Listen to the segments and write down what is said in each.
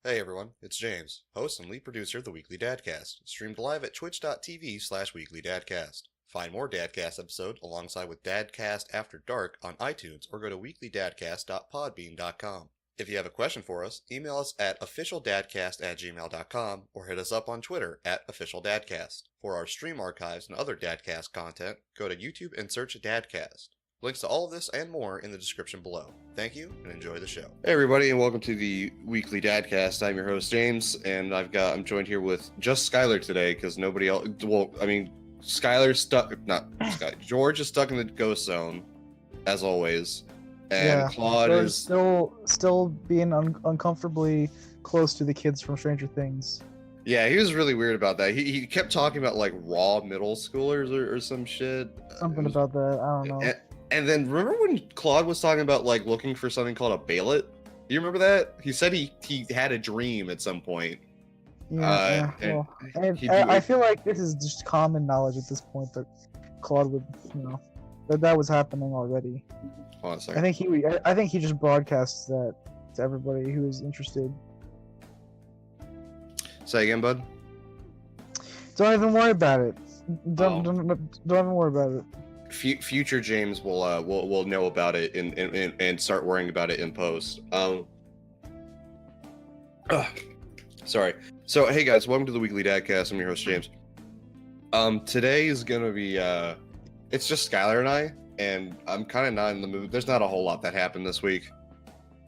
Hey everyone, it's James, host and lead producer of the Weekly DADCast, streamed live at twitch.tv/weeklydadcast. Find more DADCast episodes alongside with DADCast After Dark on iTunes or go to weeklydadcast.podbean.com. If you have a question for us, email us at officialdadcast@gmail.com or hit us up on Twitter at officialdadcast. For our stream archives and other DADCast content, go to YouTube and search DADCast. Links to all of this and more in the description below. Thank you and enjoy the show. Hey everybody, and welcome to the Weekly DADCast. I'm your host James, and I'm joined here with just Skylar today because nobody else. Well, I mean, Skylar's stuck. Not Sky. George is stuck in the ghost zone, as always, and Claude is still being uncomfortably close to the kids from Stranger Things. Yeah, he was really weird about that. He kept talking about like raw middle schoolers or some shit. Something about that. I don't know. And then remember when Claude was talking about like looking for something called a bailet? Do you remember that? He said he had a dream at some point. I feel like this is just common knowledge at this point that Claude would, that was happening already. Hold on a second. I think he just broadcasts that to everybody who is interested. Say again, bud. Don't even worry about it. Don't even worry about it. Future James will know about it and start worrying about it in post. Sorry. So hey guys, welcome to the Weekly DADcast. I'm your host James. Today is gonna be it's just Skylar and I, and I'm kind of not in the mood. There's not a whole lot that happened this week.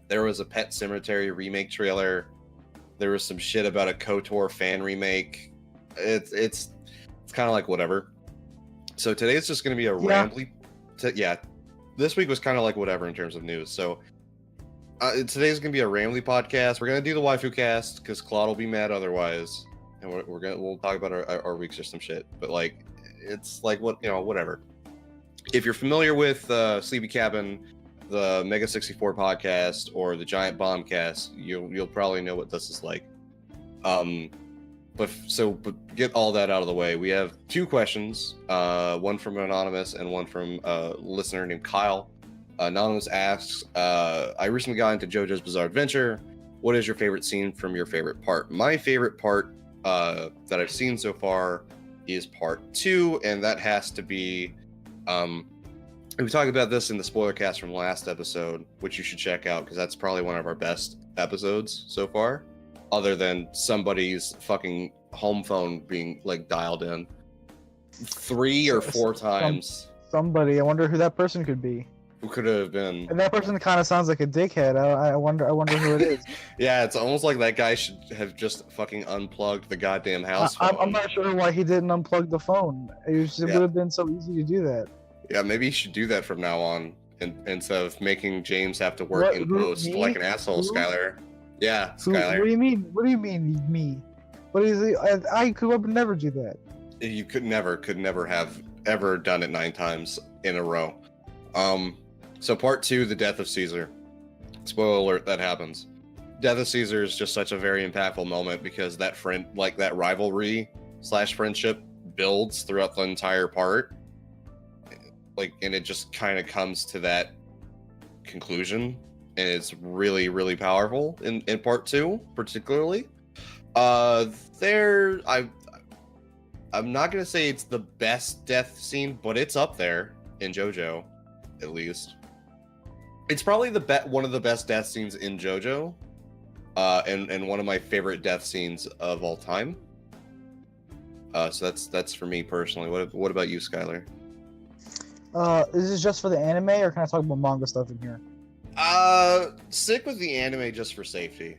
There was a Pet Sematary remake trailer. There was some shit about a KOTOR fan remake. It's kind of like whatever. So today it's just going to be a rambly. This week was kind of like whatever in terms of news. So today's going to be a rambly podcast. We're going to do the waifu cast because Claude will be mad otherwise, and we'll talk about our weeks or some shit. But like, it's like whatever. If you're familiar with Sleepy Cabin, the Mega 64 podcast, or the Giant Bomb cast, you'll probably know what this is like. But get all that out of the way. We have two questions, one from Anonymous and one from a listener named Kyle. Anonymous asks, I recently got into JoJo's Bizarre Adventure. What is your favorite scene from your favorite part? My favorite part that I've seen so far is part 2, and that has to be... we talked about this in the spoiler cast from last episode, which you should check out because that's probably one of our best episodes so far. Other than somebody's fucking home phone being like dialed in 3 or 4 times. Somebody. I wonder who that person could be. Who could have been? And that person kind of sounds like a dickhead. I wonder who it is. Yeah, it's almost like that guy should have just fucking unplugged the goddamn house phone. I'm not sure why he didn't unplug the phone. It would have been so easy to do that. Yeah, maybe he should do that from now on, instead of making James have to work in post like an asshole, Skylar. Yeah, Skylar. What do you mean? What do you mean me? What is it? I could never do that. You could never have ever done it 9 times in a row. So part 2, the death of Caesar. Spoiler alert, that happens. Death of Caesar is just such a very impactful moment because that rivalry / friendship builds throughout the entire part. And it just kind of comes to that conclusion. And it's really, really powerful in part 2, particularly. I'm not gonna say it's the best death scene, but it's up there in JoJo, at least. It's probably one of the best death scenes in JoJo, and one of my favorite death scenes of all time. So that's for me personally. What about you, Skylar? Is this just for the anime, or can I talk about manga stuff in here? Stick with the anime just for safety.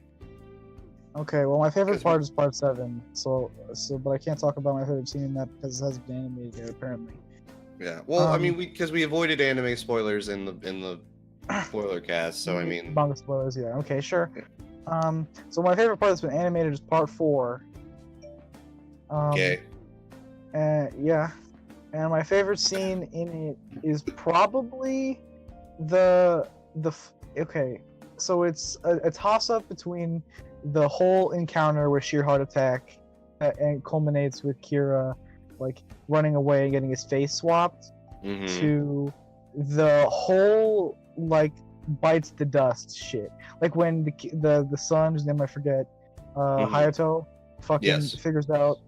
Okay, well, my favorite part is part 7, but I can't talk about my favorite scene in that because it hasn't been animated yet, apparently. Yeah, well, I mean, because we avoided anime spoilers in the spoiler cast, so I mean... Manga spoilers, yeah, okay, sure. Yeah. So my favorite part that's been animated is part 4. Okay. Yeah. And my favorite scene in it is probably okay, so it's a toss-up between the whole encounter with Sheer Heart Attack and culminates with Kira like running away and getting his face swapped to the whole like bites the dust shit. Like when the son, whose name I forget, Hayato fucking Yes. figures out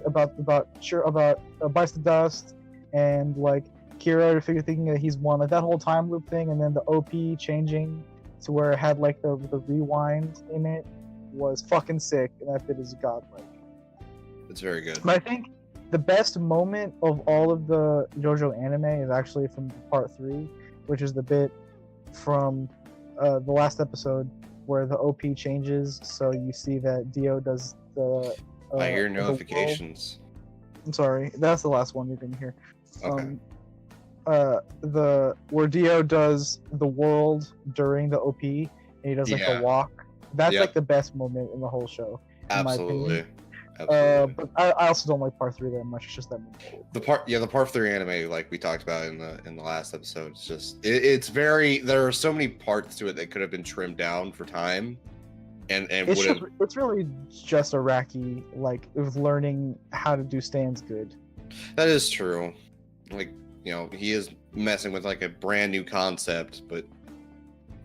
about bites the dust, and like Kira thinking that he's won, like that whole time loop thing, and then the OP changing to where it had like the rewind in it was fucking sick, and that bit is godlike. It's very good. But I think the best moment of all of the JoJo anime is actually from part 3, which is the bit from the last episode where the OP changes, so you see that Dio does the. I hear the notifications. world. I'm sorry, that's the last one you're gonna hear. Okay. Where Dio does the world during the OP, and he does like Yeah. the walk. That's Yep. like the best moment in the whole show. In my Absolutely. opinion. Absolutely. But I also don't like part 3 that much. It's just that moment. The part 3 anime, like we talked about in the last episode, it's just it's very, there are so many parts to it that could have been trimmed down for time, and It's really just Araki, like with learning how to do stands good. that is true. Like, you know, he is messing with like a brand new concept, but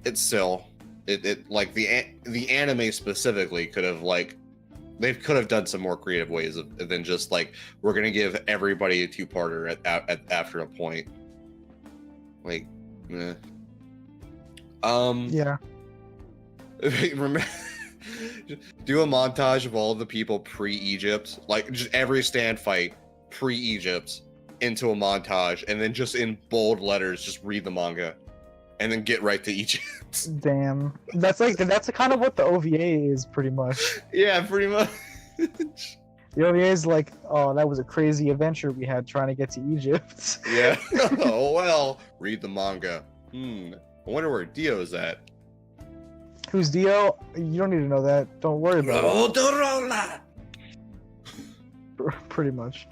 it's still it like the anime specifically could have like they could have done some more creative ways than just like we're gonna give everybody a 2-parter at after a point. Like, eh. Yeah. Remember, do a montage of all the people pre-Egypt, like just every stand fight pre-Egypt into a montage, and then just in bold letters, just read the manga, and then get right to Egypt. Damn. That's kind of what the OVA is pretty much. Yeah, pretty much. The OVA is like, oh, that was a crazy adventure we had trying to get to Egypt. Yeah. Oh well, read the manga. I wonder where Dio's at. Who's Dio? You don't need to know that. Don't worry about it. Pretty much.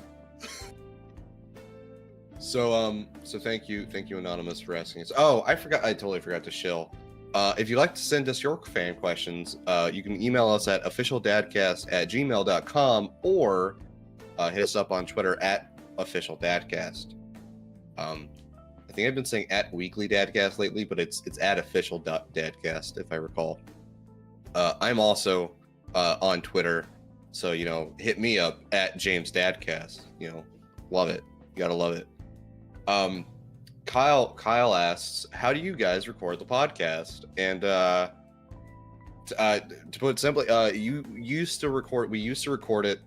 So thank you Anonymous for asking us. Oh, I totally forgot to shill. If you'd like to send us your fan questions, you can email us at officialdadcast@gmail.com or hit us up on Twitter at officialdadcast. I think I've been saying at weekly dadcast lately, but it's at official.dadcast if I recall. I'm also on Twitter, so you know, hit me up at James Dadcast. You know, love it. You gotta love it. Kyle asks, how do you guys record the podcast? And to put it simply, we used to record it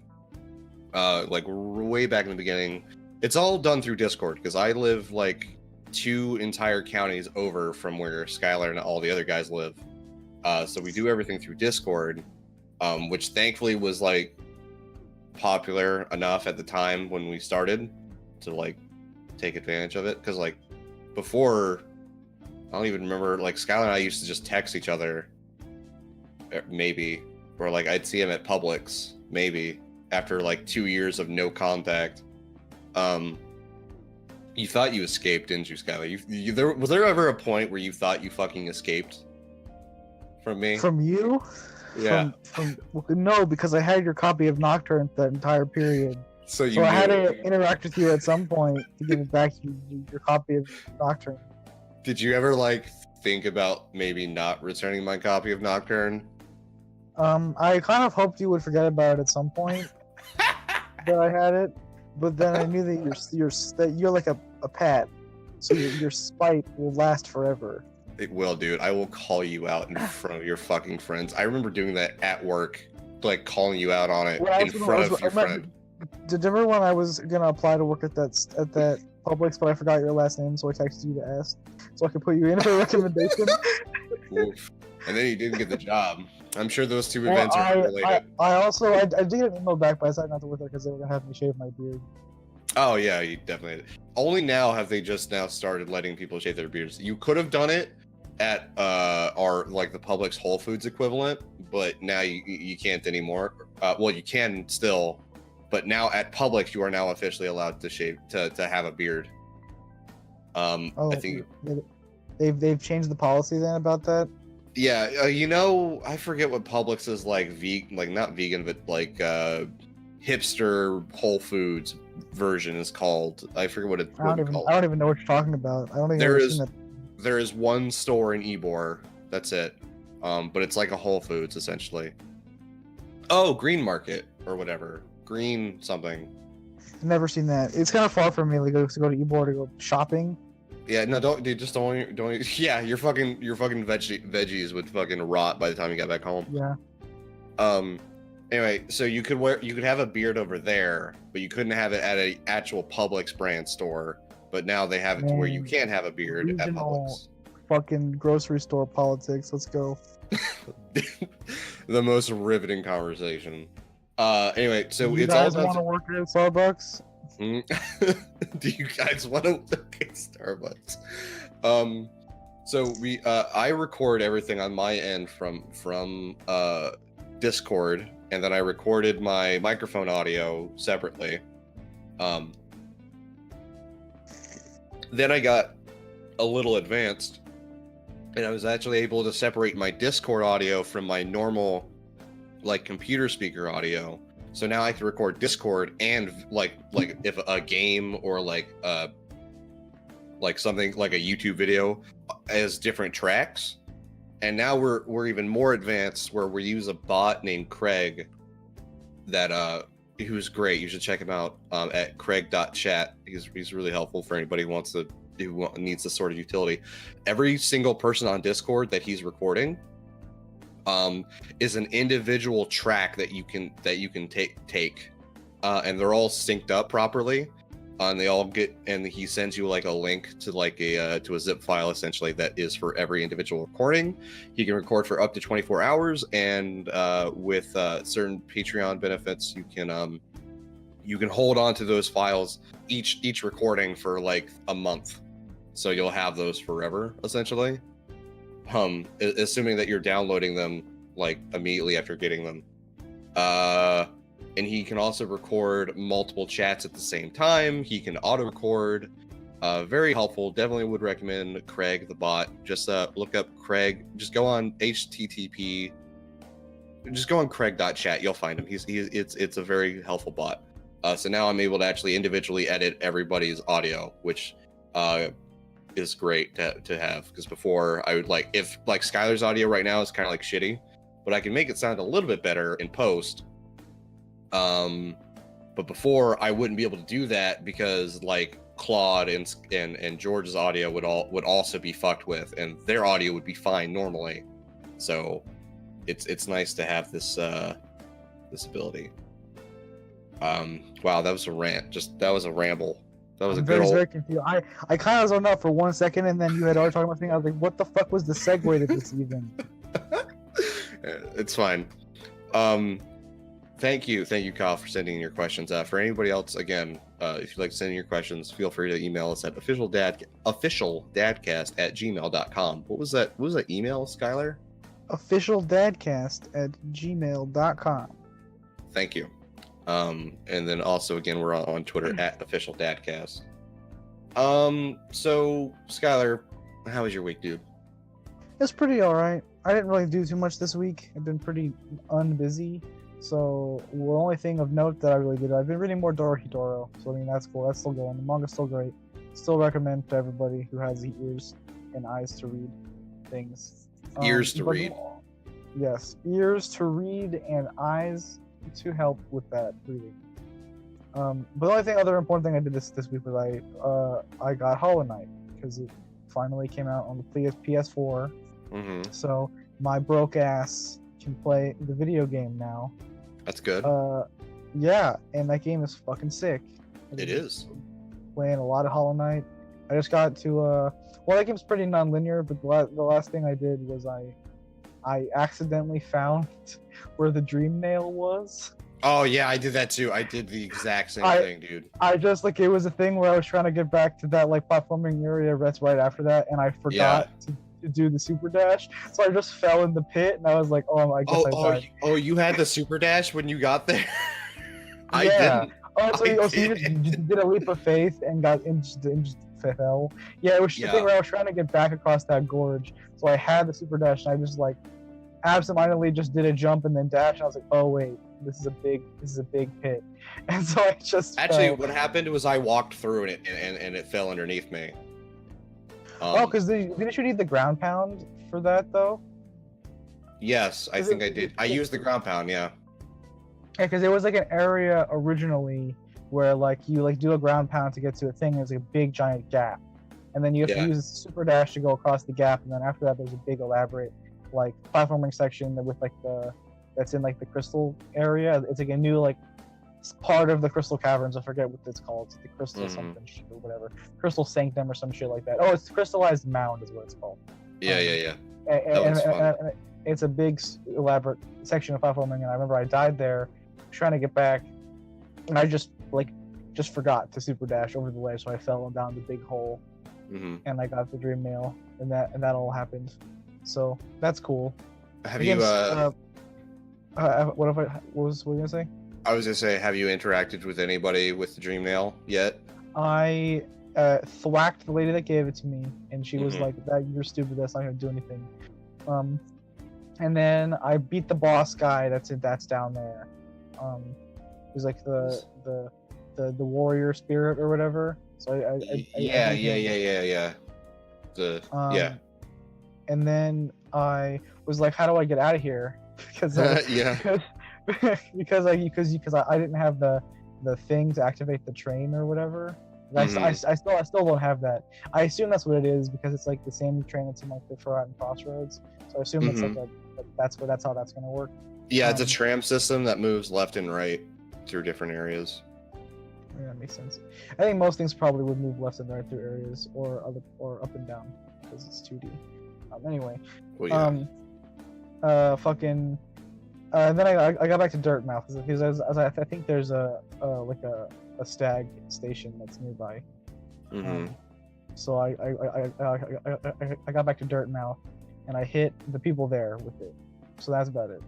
like way back in the beginning. It's all done through Discord because I live like 2 entire counties over from where Skylar and all the other guys live. So we do everything through Discord, which thankfully was like popular enough at the time when we started to like take advantage of it. Because like before, I don't even remember, like Skylar and I used to just text each other, maybe, or like I'd see him at Publix, maybe, after like 2 years of no contact. You thought you escaped, didn't you, Skylar? Was there ever a point where you thought you fucking escaped from me? From you? Yeah. No, because I had your copy of Nocturne that entire period. So I had to interact with you at some point to give it back to you, your copy of Nocturne. Did you ever like think about maybe not returning my copy of Nocturne? I kind of hoped you would forget about it at some point that I had it, but then I knew that you're like a pet, so your spite will last forever. It will, dude. I will call you out in front of your fucking friends. I remember doing that at work, like calling you out on it in front of your friend. Remember when I was gonna apply to work at that Publix, but I forgot your last name, so I texted you to ask, so I could put you in for a recommendation. Oof. And then you didn't get the job. I'm sure those two events are related. I did get an email back, but I decided not to work there because they were gonna have me shave my beard. Oh yeah, you definitely. Only now have they just now started letting people shave their beards. You could have done it at our like the Publix Whole Foods equivalent, but now you can't anymore. Well, you can still. But now at Publix, you are now officially allowed to shave to have a beard. I think they've changed the policy then about that. Yeah, you know, I forget what Publix is like, like not vegan, but like hipster Whole Foods version is called. I forget what it's called. I don't even know what you're talking about. I don't think there is one store in Ybor. That's it. But it's like a Whole Foods essentially. Oh, Green Market or whatever. Green something. Never seen that. It's kind of far from me. Like, to go to Ybor to go shopping. Yeah, no, don't, dude. Just don't. Yeah, your fucking veggies would fucking rot by the time you got back home. Yeah. Anyway, so you could have a beard over there, but you couldn't have it at a actual Publix brand store. But now they have it to where you can have a beard at Publix. Fucking grocery store politics. Let's go. The most riveting conversation. Anyway, so you it's all guys about. Want to work at Starbucks? Do you guys want to look at Starbucks? So I record everything on my end from Discord, and then I recorded my microphone audio separately. Then I got a little advanced, and I was actually able to separate my Discord audio from my normal, like, computer speaker audio. So now I can record Discord and like if a game or like something like a YouTube video as different tracks. And now we're even more advanced where we use a bot named Craig that who's great. You should check him out at craig.chat. He's really helpful for anybody who needs this sort of utility. Every single person on Discord that he's recording is an individual track that you can take, and they're all synced up properly, and they all get, and he sends you like a link to like a zip file essentially that is for every individual recording. He can record for up to 24 hours, and with certain Patreon benefits, you can hold on to those files each recording for like a month, so you'll have those forever essentially. Assuming that you're downloading them like immediately after getting them. And he can also record multiple chats at the same time. He can auto record. Very helpful. Definitely would recommend Craig the bot. Just look up Craig. Just go on HTTP. Just go on craig.chat. You'll find him. It's a very helpful bot. So now I'm able to actually individually edit everybody's audio, which is great to have, because before I would if Skylar's audio right now is kind of like shitty, but I can make it sound a little bit better in post. But before I wouldn't be able to do that because like Claude and George's audio would also be fucked with, and their audio would be fine normally. So it's nice to have this ability. Wow, that was a rant. That was a ramble. That was very confused. I kind of zoned out for 1 second, and then you had already talking about something. I was like, "What the fuck was the segue to this even?" It's fine. Thank you, Kyle, for sending in your questions. For anybody else, again, if you'd like to send in your questions, feel free to email us at officialdadcast@gmail.com. What was that email, Skylar? officialdadcast@gmail.com. Thank you. And then also, again, we're on Twitter at officialdadcast. So Skylar, how was your week, dude? It's pretty alright. I didn't really do too much this week. I've been pretty unbusy. So the only thing of note that I really did, I've been reading more Dorohedoro. So I mean, that's cool. That's still going. The manga's still great. Still recommend to everybody who has the ears and eyes to read things. Ears to read. Yes, ears to read and eyes to help with that reading. But the only other important thing I did this week was I got Hollow Knight, because it finally came out on the PS4. Mm-hmm. So my broke ass can play the video game now. That's good. Yeah, and that game is fucking sick. It is. Playing a lot of Hollow Knight. I just got to well, that game's pretty non-linear, but the last thing I did was I accidentally found where the dream nail was. Oh yeah, I did that too. I did the exact same thing, dude. I just it was a thing where I was trying to get back to that platforming area that's right after that, and I forgot to do the super dash, so I just fell in the pit, and I was like, "Oh, I guess I died." You had the super dash when you got there? I yeah. didn't. So you just did a leap of faith and got just fell. Yeah, it was the thing where I was trying to get back across that gorge, so I had the super dash, and I just absentmindedly just did a jump and then dash, and I was like, "Oh wait, this is a big pit," and so I just actually what happened was I walked through it and it fell underneath me. Because didn't you need the ground pound for that though? Yes, I think I did. I used the ground pound, yeah. Yeah, because it was like an area originally where like you like do a ground pound to get to a thing. There's like a big giant gap, and then you have to use a super dash to go across the gap, and then after that there's a big elaborate like platforming section with like that's in like the crystal area. It's like a new like part of the crystal caverns. I forget what it's called. It's the crystal something shit or whatever. Crystal sanctum or some shit like that. Oh, it's crystallized mound is what it's called. Yeah. And it's a big elaborate section of platforming, and I remember I died there trying to get back, and I just forgot to super dash over the ledge, so I fell down the big hole, and I got the dream nail, and that all happened. So that's cool. Have you what was you gonna say? I was gonna say, have you interacted with anybody with the dream nail yet? I thwacked the lady that gave it to me, and she was like, "That you're stupid. That's not gonna do anything." And then I beat the boss guy that's down there. He's like the warrior spirit or whatever. So Yeah. And then I was like, "How do I get out of here?" Because I didn't have the thing to activate the train or whatever. I still don't have that. I assume that's what it is because it's like the same train that's in like the Forgotten Crossroads. So I assume it's like that's how that's gonna work. Yeah, it's a tram system that moves left and right through different areas. Yeah, that makes sense. I think most things probably would move left and right through areas or up and down because it's 2D. Anyway, well, yeah. And then I got back to Dirtmouth because I think there's a stag station that's nearby. So I got back to Dirtmouth, and I hit the people there with it. So that's about it.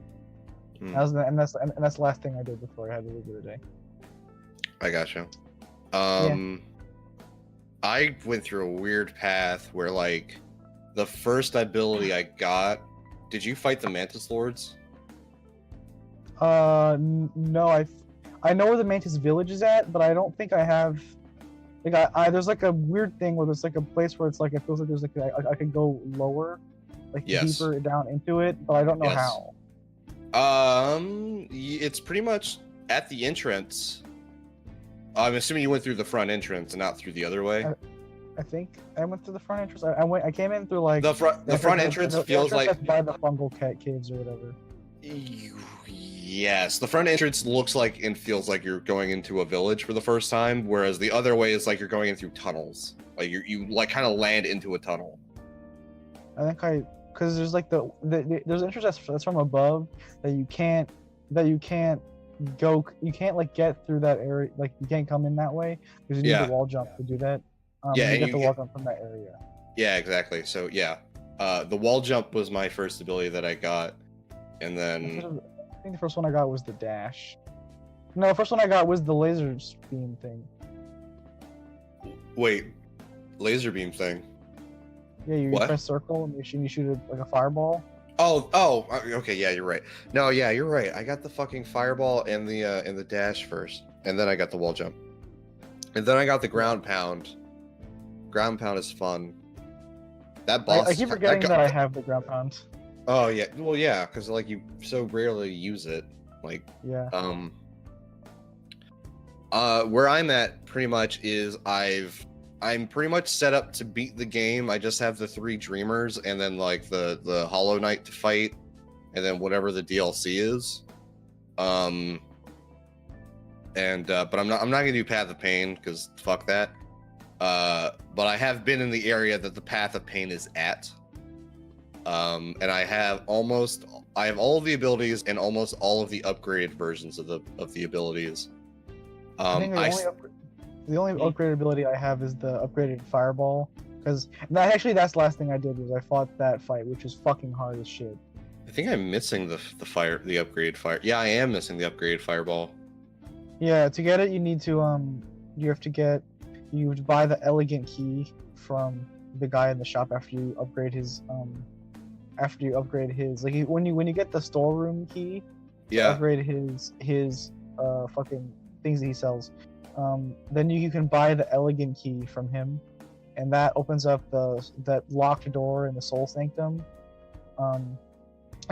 That's the last thing I did before I had to leave the day. I gotcha. I went through a weird path where like the first ability I got. Did you fight the Mantis Lords? No, I know where the Mantis Village is at, but I don't think I have. Like there's like a weird thing where there's like a place where it's like it feels like there's like I could go lower, like deeper down into it, but I don't know how. It's pretty much at the entrance. I'm assuming you went through the front entrance and not through the other way. I think I went through the front entrance. I came in through like the front entrance feels like by the fungal cat caves or whatever. Yes, the front entrance looks like and feels like you're going into a village for the first time, whereas the other way is like you're going in through tunnels. Like you like kind of land into a tunnel. I think because there's like there's entrance that's from above that you can't go. You can't like get through that area. Like you can't come in that way because you need the wall jump to do that. You get the wall jump from that area. Yeah, exactly. So yeah, the wall jump was my first ability that I got, and then I think the first one I got was the dash. No, the first one I got was the laser beam thing. Wait, laser beam thing? Yeah, you press circle and you shoot it like a fireball. Oh, okay, yeah, you're right. No, yeah, you're right. I got the fucking fireball and the dash first, and then I got the wall jump, and then I got the ground pound. Ground pound is fun. That boss. I keep forgetting that I have the ground pound. Oh yeah, well yeah, because like you so rarely use it. Like where I'm at pretty much is I'm pretty much set up to beat the game. I just have the 3 dreamers and then like the Hollow Knight to fight, and then whatever the DLC is. But I'm not gonna do Path of Pain because fuck that. But I have been in the area that the Path of Pain is at. And I have all of the abilities and almost all of the upgraded versions of the abilities. I think the only upgraded ability I have is the upgraded fireball, because that's the last thing I did was I fought that fight, which is fucking hard as shit. I think I'm missing the upgraded fire. Yeah, I am missing the upgraded fireball. Yeah, to get it, you need to you have to buy the elegant key from the guy in the shop after you upgrade his like when you get the storeroom key, upgrade his fucking things that he sells. Then you can buy the elegant key from him, and that opens up that locked door in the Soul Sanctum. And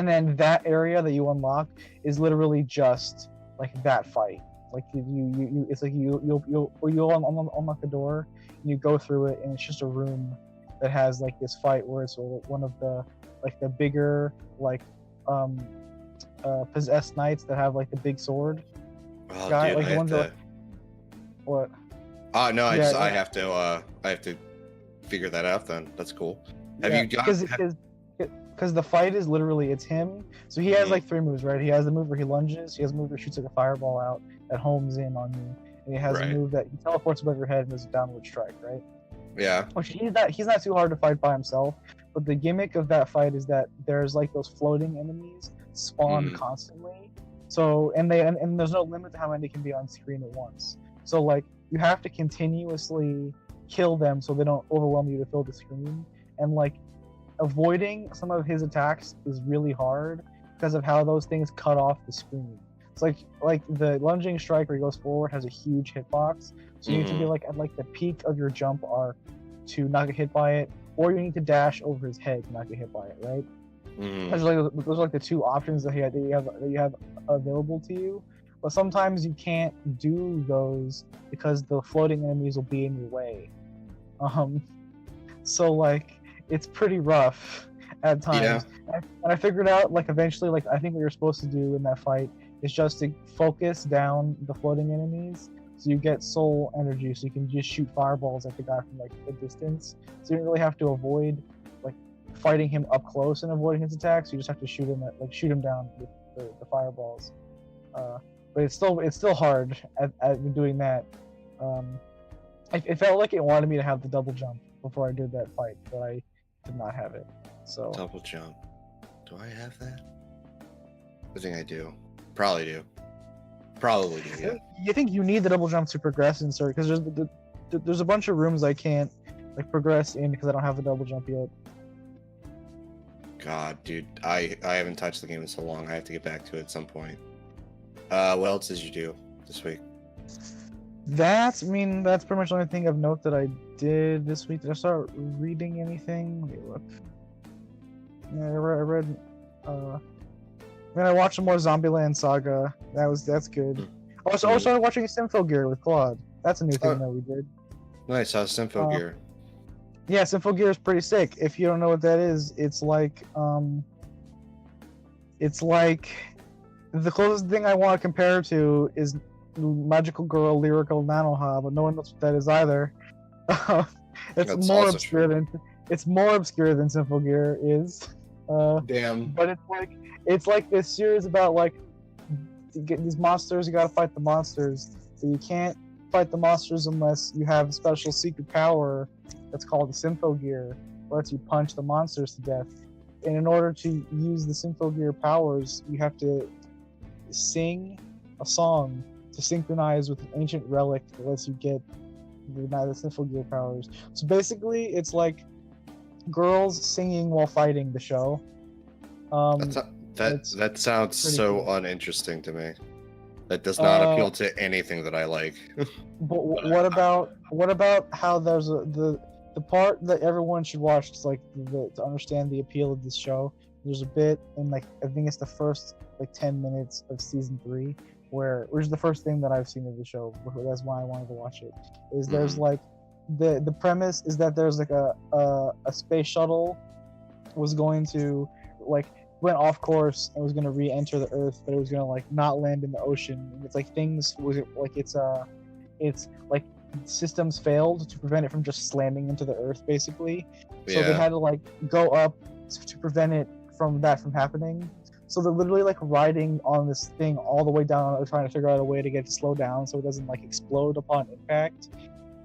then that area that you unlock is literally just like that fight. Like it's like you'll unlock the door and you go through it, and it's just a room that has like this fight where it's one of the like the bigger like possessed knights that have like the big sword Oh, guy, dude, like I the have ones to. that what No, Yeah, I yeah. have to. I have to figure that out. Then that's cool. Have Yeah, you got? because the fight is literally it's him. So he has Mhm. like three moves, right? He has the move where he lunges. He has a move where he shoots like a fireball out that homes in on you, and he has a Right. move that he teleports above your head and does a downward strike, right? Yeah. Which he's not too hard to fight by himself. But the gimmick of that fight is that there's like those floating enemies spawn Mhm. constantly. So and there's no limit to how many can be on screen at once. So like you have to continuously kill them so they don't overwhelm you to fill the screen. And like avoiding some of his attacks is really hard because of how those things cut off the screen. It's like the lunging strike where he goes forward has a huge hitbox, so you need to be Mhm. like at like the peak of your jump arc to not get hit by it, or you need to dash over his head to not get hit by it, right? Mhm. Those are like the two options that you have available to you. But sometimes you can't do those because the floating enemies will be in your way. Um, so like it's pretty rough at Yeah. times. And I figured out like eventually like I think what you're supposed to do in that fight is just to focus down the floating enemies so you get soul energy so you can just shoot fireballs at the guy from like a distance. So you don't really have to avoid like fighting him up close and avoiding his attacks. You just have to shoot him down with the fireballs. But it's still hard at doing that. It felt like it wanted me to have the double jump before I did that fight, but I did not have it. So Double jump. Do I have that? I think I do. Probably do. Probably do. Yeah. you think you need the double jump to progress in certain because there's a bunch of rooms I can't like progress in because I don't have the double jump yet. God, dude, I haven't touched the game in so long. I have to get back to it at some point. What else did you do this week? That's pretty much the only thing of note that I did this week. Did I start reading anything? Let me look. Yeah, I read. I watched some more Zombieland Saga. That's good. I started watching Symphogear with Claude. That's a new thing that we did. Nice. How's Symphogear? Yeah, Symphogear is pretty sick. If you don't know what that is, it's like the closest thing I want to compare to is Magical Girl Lyrical Nanoha, but no one knows what that is either. It's That's more also obscure true. than Symphogear is. Damn. But it's like this series about like to get these monsters. You gotta fight the monsters, so you can't fight the monsters unless you have a special secret power that's called the Symphogear, where lets you punch the monsters to death. And in order to use the Symphogear powers, you have to sing a song to synchronize with an ancient relic that lets you get the Symphogear powers. So basically, it's like girls singing while fighting the show. That sounds pretty so cool. uninteresting to me. That does not appeal to anything that I like. But what about how there's the part that everyone should watch to understand the appeal of this show? There's a bit in like I think it's the first like 10 minutes of season 3 which is the first thing that I've seen of the show. That's why I wanted to watch it. Is there's like the premise is that there's like a space shuttle was going to like went off course and was going to re-enter the Earth, but it was going to like not land in the ocean. And it's like things was like it's like systems failed to prevent it from just slamming into the Earth basically. So they had to like go up to prevent it from happening. So they're literally like riding on this thing all the way down, or trying to figure out a way to get it to slow down so it doesn't like explode upon impact.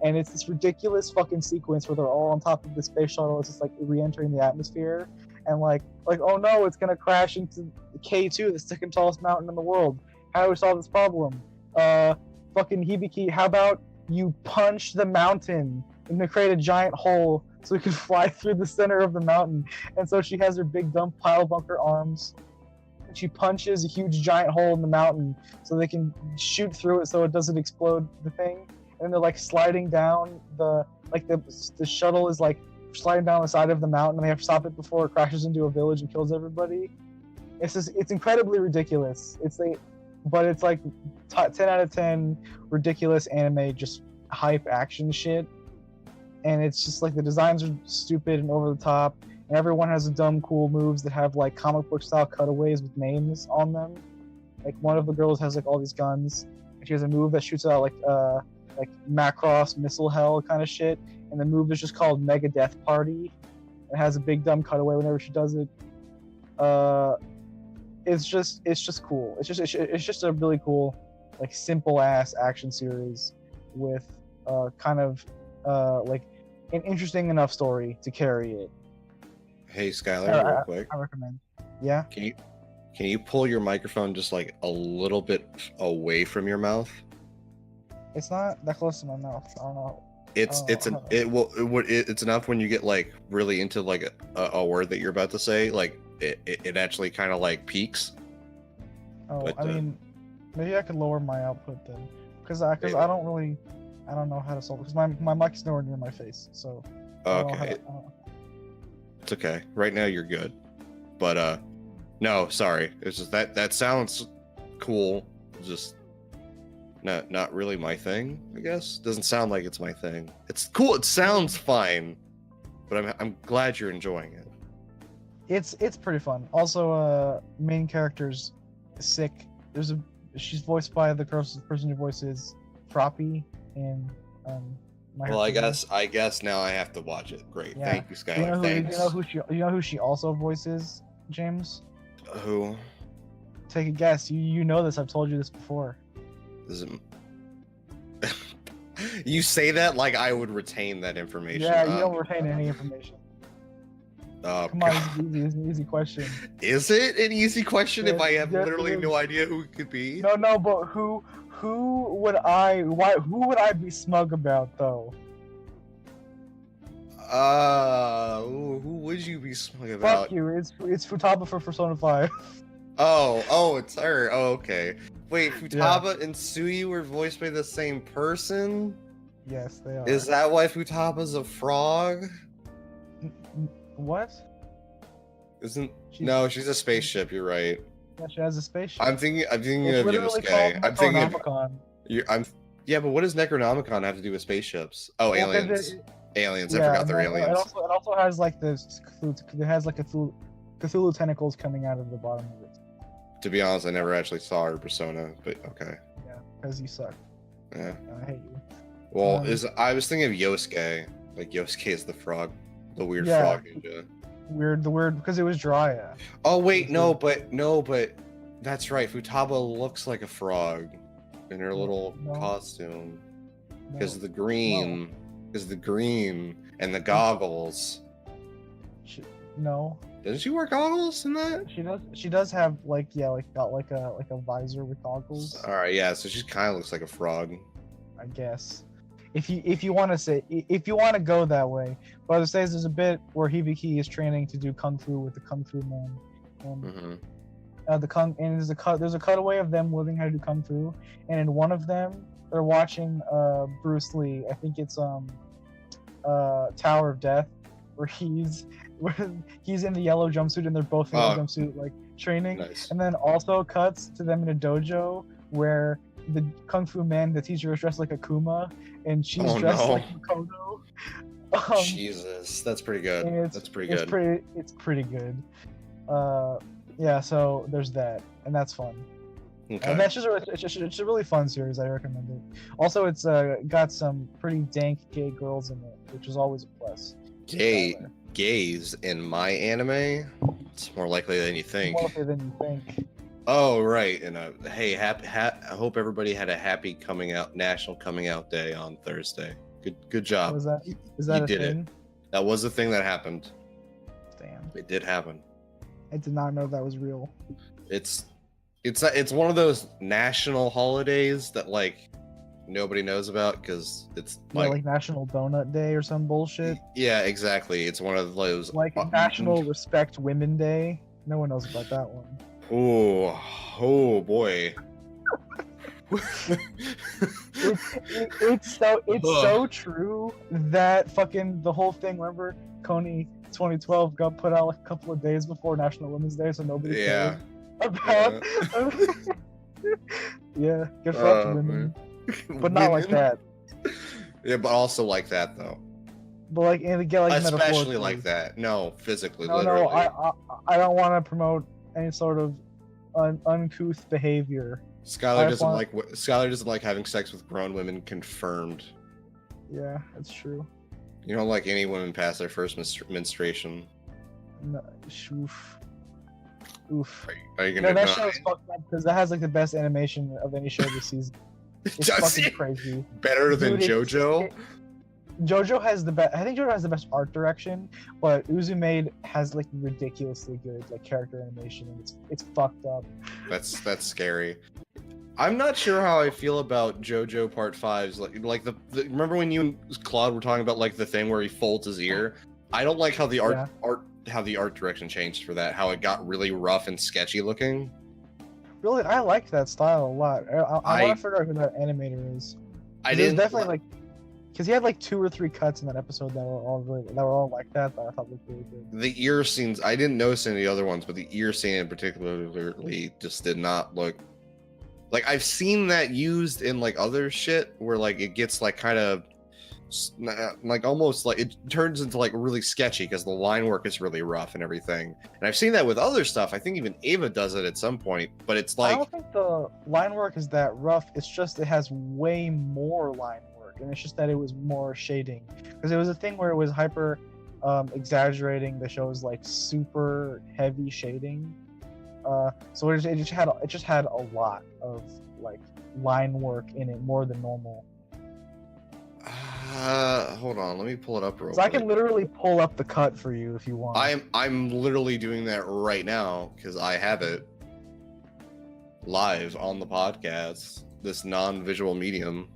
And it's this ridiculous fucking sequence where they're all on top of the space shuttle. It's just like re-entering the atmosphere, and like oh no, it's gonna crash into K2, the second tallest mountain in the world. How do we solve this problem? Fucking Hibiki, how about you punch the mountain and then create a giant hole so we can fly through the center of the mountain? And so she has her big dumb pile bunker arms. She punches a huge giant hole in the mountain so they can shoot through it so it doesn't explode the thing. And they're like sliding down the shuttle is like sliding down the side of the mountain, and they have to stop it before it crashes into a village and kills everybody. It's incredibly ridiculous. but it's like 10 out of 10 ridiculous anime, just hype action shit. And it's just like the designs are stupid and over the top, and everyone has dumb cool moves that have like comic book style cutaways with names on them. Like one of the girls has like all these guns, and she has a move that shoots out like Macross missile hell kind of shit, and the move is just called Mega Death Party. It has a big dumb cutaway whenever she does it. It's just cool. It's just a really cool, like simple ass action series with kind of like an interesting enough story to carry it. Hey Skylar, real quick. I recommend. Yeah. Can you pull your microphone just like a little bit away from your mouth? It's not that close to my mouth. I don't know. It's enough when you get like really into like a word that you're about to say, like it actually kind of like peaks. Oh, But, I mean, maybe I could lower my output then, because I don't know how to solve it, because my mic's nowhere near my face, so. Okay. It's okay. Right now you're good. But no, sorry. It's just that sounds cool. Just not really my thing, I guess. Doesn't sound like it's my thing. It's cool. It sounds fine. But I'm glad you're enjoying it. It's pretty fun. Also, main character's sick. She's voiced by the person who voices Froppy in My Well, Hero I guess now I have to watch it. Great. Yeah. Thank you, Skylar. Thanks. You know who she also voices, James? Who? Take a guess. You know this. I've told you this before. Is it... You say that like I would retain that information. Yeah, you don't retain any information. Oh, Come on, it's an easy question. Is it an easy question if I have Yes, literally it is. no idea who it could be? No, but who would I be smug about though? Who would you be smug about? Fuck you. It's Futaba for Persona 5. Oh, it's her. Oh, okay. Wait, Futaba and Sui were voiced by the same person? Yes, they are. Is that why Futaba's a frog? What? She's a spaceship. You're right. Yeah, she has a spaceship. I'm thinking of literally Yosuke. called I'm thinking of Necronomicon. Yeah, but what does Necronomicon have to do with spaceships? Oh, Well, 'cause aliens. Aliens. I Yeah, forgot they're and aliens. It also has like this. It has like Cthulhu tentacles coming out of the bottom of it. To be honest, I never actually saw her persona, but okay. Yeah, because you suck. Yeah. I hate you. Well, I was thinking of Yosuke. Like Yosuke is the frog, the weird frog ninja. The weird because it was Jiraiya. Oh wait, no, but that's right. Futaba looks like a frog in her little costume because of the green, and the goggles. No. Doesn't she wear goggles in that? She does have got like a visor with goggles. All right, yeah. So she kind of looks like a frog. I guess. If you want to go that way, but it says there's a bit where Hibiki is training to do kung fu with the kung fu man, and there's a cutaway of them learning how to do kung fu, and in one of them they're watching Bruce Lee. I think it's Tower of Death, where he's in the yellow jumpsuit and they're both in the jumpsuit like training, Nice. and then also cuts to them in a dojo where the kung fu man, the teacher, is dressed like Akuma, and she's dressed like Makoto. Jesus, that's pretty good. That's pretty good. It's pretty good. Yeah. So there's that, and that's fun. Okay. And that's it's a really fun series. I recommend it. Also, it's got some pretty dank gay girls in it, which is always a plus. Gays in my anime, it's more likely than you think. More likely than you think. Oh right, and hey, I hope everybody had a happy National Coming Out Day on Thursday. Good job. Is that you a did thing? it. That was the thing that happened. Damn. It did happen. I did not know that was real. It's one of those national holidays that like nobody knows about because it's like National Donut Day or some bullshit. Yeah, exactly. It's one of those like National Respect Women Day. No one knows about that one. Oh boy. it's so true that fucking the whole thing. Remember, Coney 2012 got put out like a couple of days before National Women's Day, so nobody cared about. Yeah, get fucked, women. But not like that. Yeah, but also like that though. But like, and get like Especially metaphorically. like that. No, physically, No, literally. I don't want to promote any sort of uncouth behavior. Skylar doesn't like having sex with grown women. Confirmed. Yeah, that's true. You don't like any women past their first menstruation. No, oof. Oof. Are you gonna? No, that show's fucked up because that has like the best animation of any show this season. It's fucking crazy. Better than JoJo. JoJo has the best. I think JoJo has the best art direction, but Uzumade has like ridiculously good like character animation, and it's fucked up. That's scary. I'm not sure how I feel about JoJo Part 5's like the remember when you and Claude were talking about like the thing where he folds his ear? I don't like how the art direction changed for that. How it got really rough and sketchy looking. Really, I like that style a lot. I want to figure out who that animator is. I didn't definitely like because he had like 2 or 3 cuts in that episode that were all like that I thought looked really good. The ear scenes, I didn't notice any of the other ones, but the ear scene in particularly just did not look like I've seen that used in like other shit where like it gets like kind of like almost like it turns into like really sketchy because the line work is really rough and everything. And I've seen that with other stuff. I think even Ava does it at some point, but it's like I don't think the line work is that rough. It's just it has way more line work, and it's just that it was more shading because it was a thing where it was hyper exaggerating the show's like super heavy shading. So it just had a lot of like line work in it more than normal. Hold on, let me pull it up real quick. I can literally pull up the cut for you if you want. I'm literally doing that right now because I have it live on the podcast, this non-visual medium.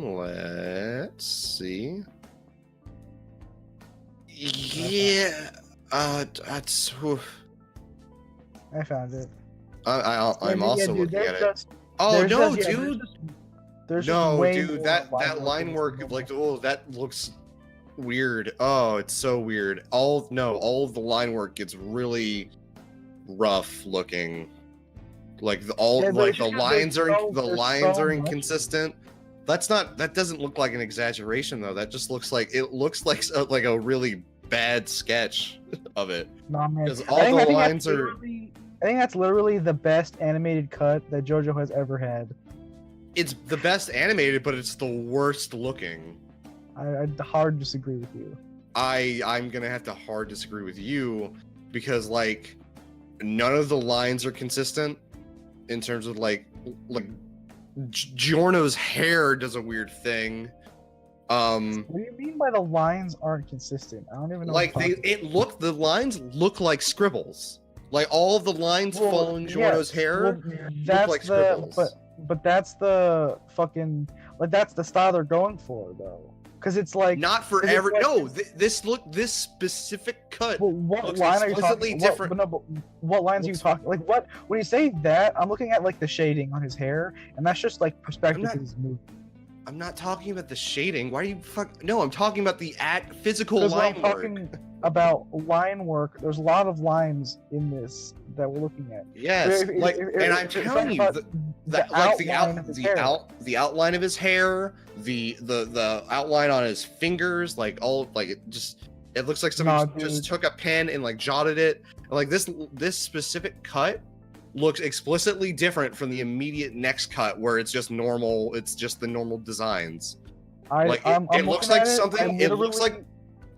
Let's see. Yeah, that's. I found it. I'm also looking at it. Oh no, dude. No, dude, that line work, like, oh, that looks weird. Oh, it's so weird. All of the line work gets really rough looking. Like the lines are inconsistent. That doesn't look like an exaggeration though. That just looks like like a really bad sketch of it. Nah, man. Because all the lines are. I think that's literally the best animated cut that JoJo has ever had. It's the best animated, but it's the worst looking. I'd hard disagree with you. I'm gonna have to hard disagree with you because like none of the lines are consistent in terms of like Giorno's hair does a weird thing. What do you mean by the lines aren't consistent? I don't even know. Like the lines look like scribbles. Like all of the lines following Giorno's hair look like scribbles. But that's the fucking like that's the style they're going for though, because it's like not for every this specific cut. Well, what line are you talking? Different. But what lines are you talking? Like what when you say that, I'm looking at like the shading on his hair, and that's just like perspective of his movement. I'm not talking about the shading. Why are you No, I'm talking about the physical line work. About line work. There's a lot of lines in this that we're looking at. Yes, and I'm telling you, the outline of his hair, the outline on his fingers, like all like it looks like someone just took a pen and like jotted it. And, like this specific cut looks explicitly different from the immediate next cut where it's just normal. It's just the normal designs. It looks like something.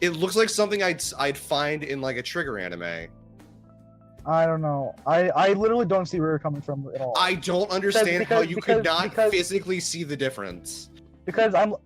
It looks like something I'd find in like a Trigger anime. I don't know. I literally don't see where you're coming from at all. I don't understand how you could not physically see the difference. Because I know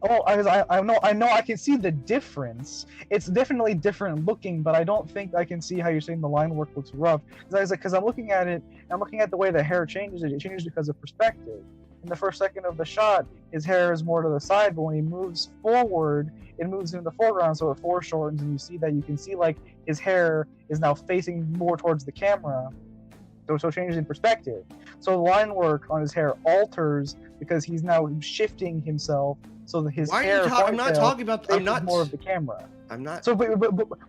I can see the difference. It's definitely different looking, but I don't think I can see how you're saying the line work looks rough. Because I'm looking at it, I'm looking at the way the hair changes. It changes because of perspective. In the first second of the shot, his hair is more to the side, but when he moves forward, it moves into the foreground, so it foreshortens, and you can see like his hair is now facing more towards the camera, so it changes in perspective. So the line work on his hair alters because he's now shifting himself so his Why are hair. you talking? I'm not talking about. I'm not more of the camera. I'm not. So, but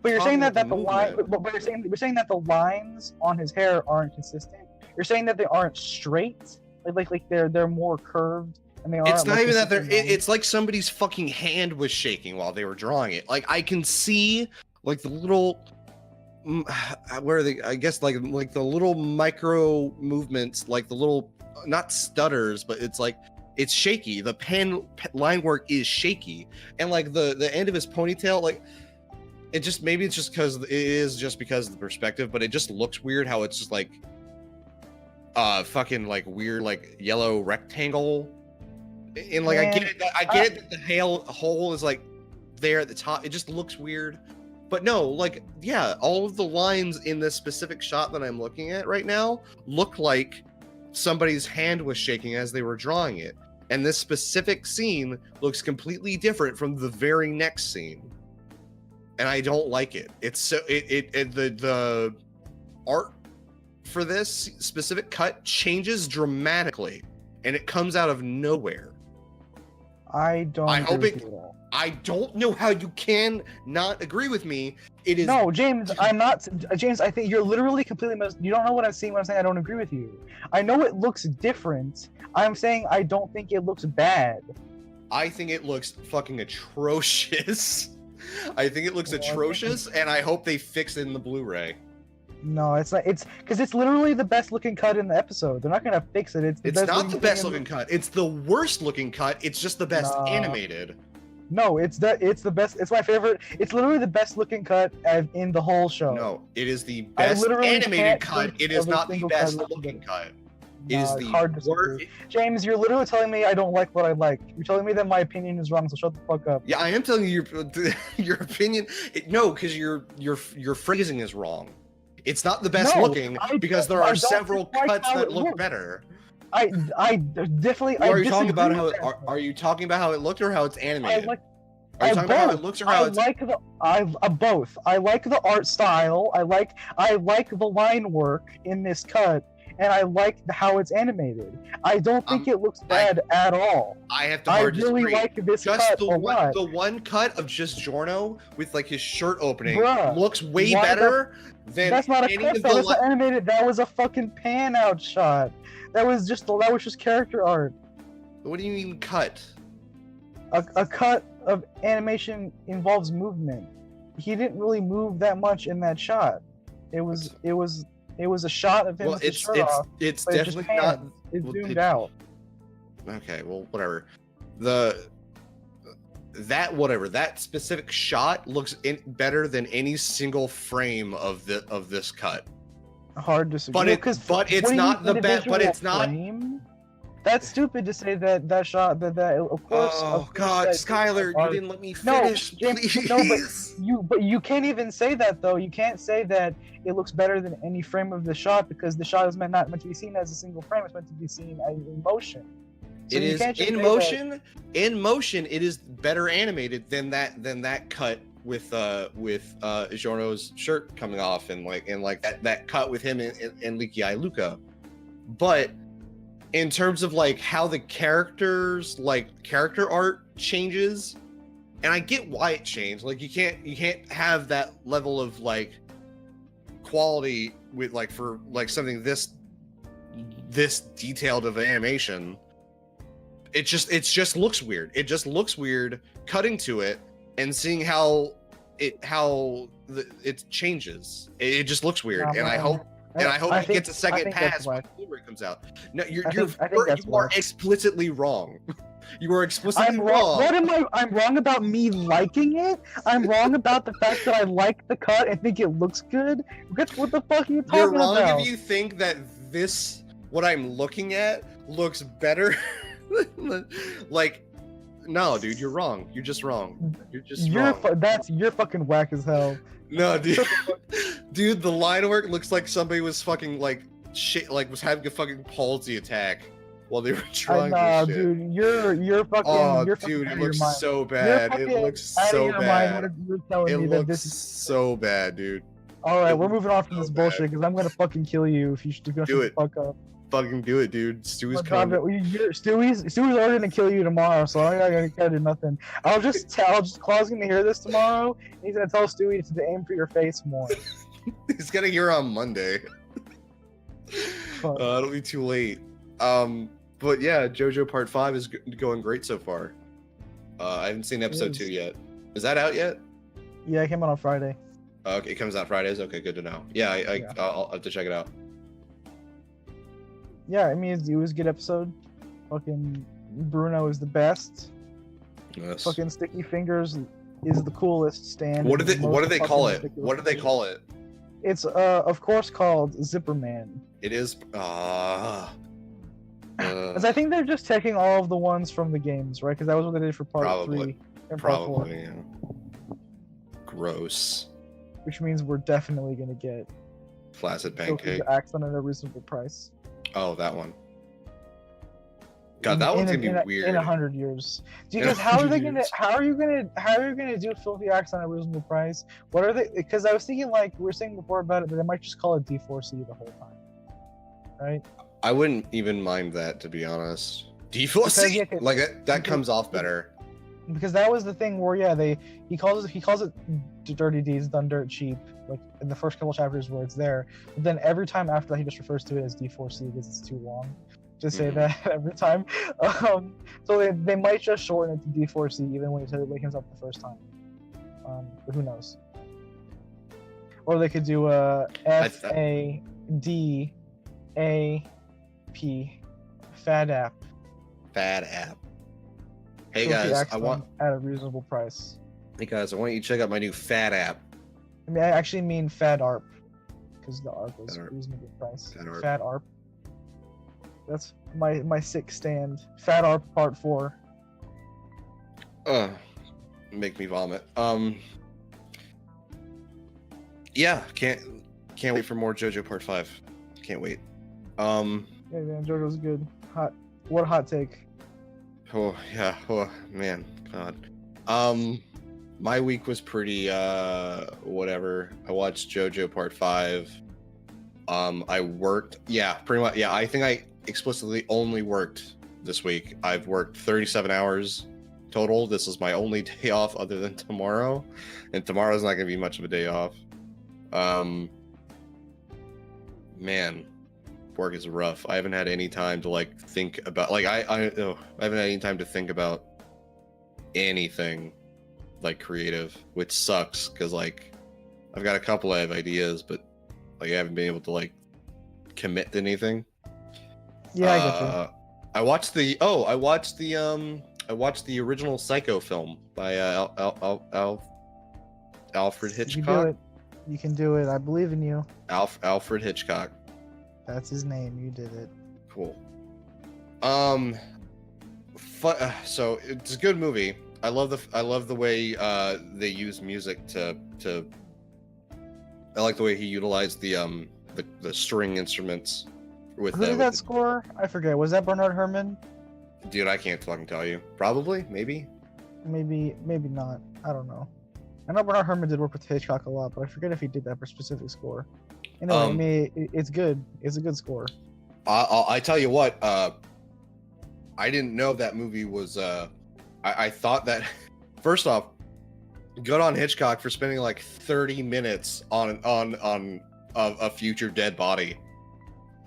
you're saying that the line, movement. but you're saying that the lines on his hair aren't consistent. You're saying that they aren't straight, like they're more curved, and they aren't. It's not like, even that they're. consistent lines. It's like somebody's fucking hand was shaking while they were drawing it. Like I can see like the little. Where are they? I guess like the little micro movements, like the little not stutters, but it's like it's shaky. The pen line work is shaky, and like the end of his ponytail, like it just maybe it's just because it is just because of the perspective, but it just looks weird how it's just like fucking like weird like yellow rectangle. And like I get it that the hole is like there at the top. It just looks weird. But no, like, yeah, all of the lines in this specific shot that I'm looking at right now look like somebody's hand was shaking as they were drawing it. And this specific scene looks completely different from the very next scene. And I don't like it. It's so the art for this specific cut changes dramatically and it comes out of nowhere. I don't agree with you at all. I don't know how you can not agree with me. It is no, James. I'm not. James, I think you're literally completely you don't know what I'm seeing when I'm saying I don't agree with you. I know it looks different. I'm saying I don't think it looks bad. I think it looks fucking atrocious. I think it looks atrocious, and I hope they fix it in the Blu-ray. No, it's not. It's because it's literally the best looking cut in the episode. They're not gonna fix it. It's not the best looking cut. It's the worst looking cut. It's just the best animated. No, it's the best. It's my favorite. It's literally the best looking cut in the whole show. No, it is the best animated cut. It is not the best looking cut. It is the worst. James, you're literally telling me I don't like what I like. You're telling me that my opinion is wrong. So shut the fuck up. Yeah, I am telling you your opinion. No, because your phrasing is wrong. It's not the best looking because there are several cuts that look better. I definitely. Are you talking about how? Are you talking about how it looked or how it's animated? Are you talking about how it looks or how it's? I like both. I like the art style. I like the line work in this cut, and I like how it's animated. I don't think it looks bad at all. I have to hard disagree. I really like this cut a lot. The one cut of just Giorno with like his shirt opening looks way why better than that's not a any cut. of That the was not animated. That was a fucking pan out shot. That was just character art. What do you mean cut? A cut of animation involves movement. He didn't really move that much in that shot. It was a shot of him with his shirt off. It's definitely not. It's zoomed out. Okay, well, whatever. That specific shot looks better than any single frame of this cut. Hard to but it's not the best. But it's not. That's stupid to say that shot that of course. Oh God, Skylar, you didn't let me finish. No, James, please. No, but you can't even say that though. You can't say that it looks better than any frame of the shot because the shot is not meant to be seen as a single frame. It's meant to be seen in motion. So it is in motion. In motion, it is better animated than that cut with Giorno's shirt coming off and that cut with him and Leaky Eye Luca. But in terms of like how the characters character art changes, and I get why it changed. Like you can't have that level of like quality with for something this detailed of animation. It just looks weird. It just looks weird cutting to it and seeing how it changes. It just looks weird, and I hope it gets a second pass when the Blu-ray comes out. No, you are explicitly wrong. You are explicitly wrong. What am I? I'm wrong about me liking it. I'm wrong about the fact that I like the cut and think it looks good. What the fuck are you talking about? You're wrong if you think that what I'm looking at looks better. No, dude, you're wrong. You're just wrong. You're fucking whack as hell. No, dude. Dude, the line work looks like somebody was fucking was having a fucking palsy attack while they were trying this shit. Dude, you're fucking. Oh, you're dude, fucking it looks so bad. It looks so bad. It looks so bad, dude. All right, we're moving on from this bullshit because I'm gonna fucking kill you if you don't Do shut the it. fuck up. Fucking do it, dude. Stewie's Oh, God, coming. Stewie's already gonna kill you tomorrow, so I gotta do nothing. Claw's gonna hear this tomorrow. And he's gonna tell Stewie to aim for your face more. He's gonna hear on Monday. Fuck. It'll be too late. But yeah, JoJo Part 5 is going great so far. I haven't seen episode 2 yet. Is that out yet? Yeah, it came out on Friday. Okay, it comes out Fridays. Okay, good to know. Yeah, I'll have to check it out. Yeah, I mean it was a good episode. Fucking Bruno is the best. Yes. Fucking Sticky Fingers is the coolest stand. What do they call it? What do they call it? It's of course called Zipperman. It is. Because I think they're just taking all of the ones from the games, right? Because that was what they did for Part 3 and Part 4. Probably. Yeah. Gross. Which means we're definitely gonna get Flaccid pancake. Accent at a reasonable price. Oh, that one. God, that one's gonna be weird. In 100 years. Because how are you gonna do Filthy Accent at a reasonable price? What are they? Because I was thinking, like we were saying before about it, that they might just call it D4C the whole time, right? I wouldn't even mind that, to be honest. D4C, like that comes off better. Because that was the thing where he calls it Dirty Deeds Done Dirt Cheap, like in the first couple chapters where it's there. But then every time after that he just refers to it as D4C because it's too long to say that every time. So they might just shorten it to D4C even when he said it wakes up the first time. But who knows? Or they could do FADAP, Fad App. Fad App. Hey guys, I want at a reasonable price. Hey guys, I want you to check out my new Fad App. I mean, I actually mean Fad ARP, because the ARP is reasonable price. Fad ARP. That's my sick stand. Fad ARP Part 4. Make me vomit. Yeah, can't wait for more JoJo Part 5. Can't wait. Yeah, man, JoJo's good. What a hot take. Oh yeah, oh man, God. My week was pretty whatever. I watched JoJo Part 5. I worked, pretty much. Yeah, I think I explicitly only worked this week. I've worked 37 hours total. This is my only day off other than tomorrow, and tomorrow's not gonna be much of a day off. Man, work is rough. I haven't had any time to like think about I haven't had any time to think about anything like creative, which sucks because like I've got a couple of ideas, but like I haven't been able to like commit to anything. Yeah, I get you. I watched the original Psycho film by Alfred Hitchcock. You can do it. I believe in you. Alfred Hitchcock. That's his name. You did it. Cool. So it's a good movie. I love the way they use music to. I like the way he utilized the string instruments. Who did that score? I forget. Was that Bernard Herrmann? Dude, I can't fucking tell you. Probably, maybe not. I don't know. I know Bernard Herrmann did work with Hitchcock a lot, but I forget if he did that for a specific score. Anyway, I mean, it's good. It's a good score. I tell you what. I didn't know that movie was. I thought that. First off, good on Hitchcock for spending like 30 minutes on a future dead body.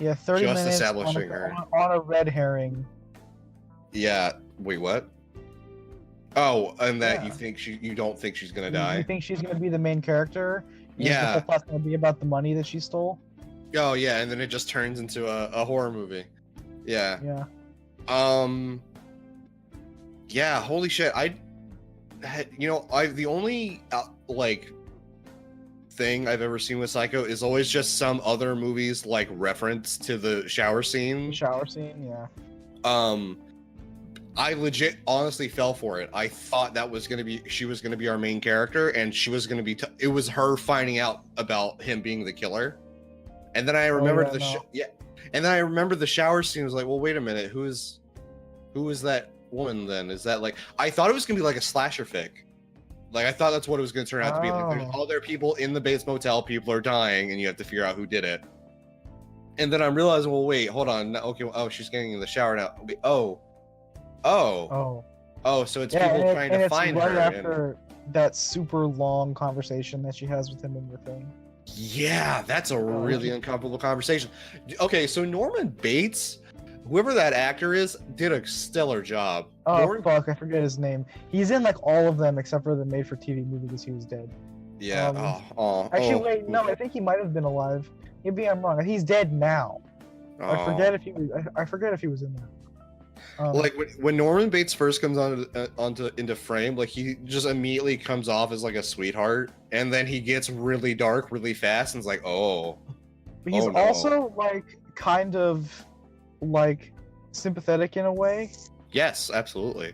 Yeah, 30 just minutes establishing her on a red herring. Yeah. Wait, what? Oh, and that you don't think she's gonna die? You think she's gonna be the main character? Yeah. The whole plot's gonna be about the money that she stole. Oh yeah, and then it just turns into a horror movie. Yeah. Yeah. Yeah. Holy shit! The only like thing I've ever seen with Psycho is always just some other movies like reference to the shower scene. Yeah. I legit honestly fell for it. I thought that was she was gonna be our main character, and she was gonna be it was her finding out about him being the killer. And then I remembered and then I remember the shower scene. I was like, well, wait a minute, who is that woman then? Is that like, I thought it was gonna be like a slasher fic, Like I thought that's what it was going to turn out to be. Like there's Oh. all their people in the Bates Motel, people are dying, and you have to figure out who did it. And then I'm realizing, well, wait, hold on. Okay, oh, she's getting in the shower now. Wait, oh, so it's people trying to find right her. after that super long conversation that she has with him in the thing. Yeah, that's a really uncomfortable conversation. Okay, so Norman Bates, whoever that actor is, did a stellar job. Oh fuck, I forget his name. He's in like all of them except for the made-for-TV movie because he was dead. Yeah. Actually, wait, no, I think he might have been alive. Maybe I'm wrong. He's dead now. I forget if he was. I forget if he was in there. Like when Norman Bates first comes into frame, like he just immediately comes off as like a sweetheart, and then he gets really dark really fast, and it's like, oh. But he's also like kind of like sympathetic in a way. Yes, absolutely.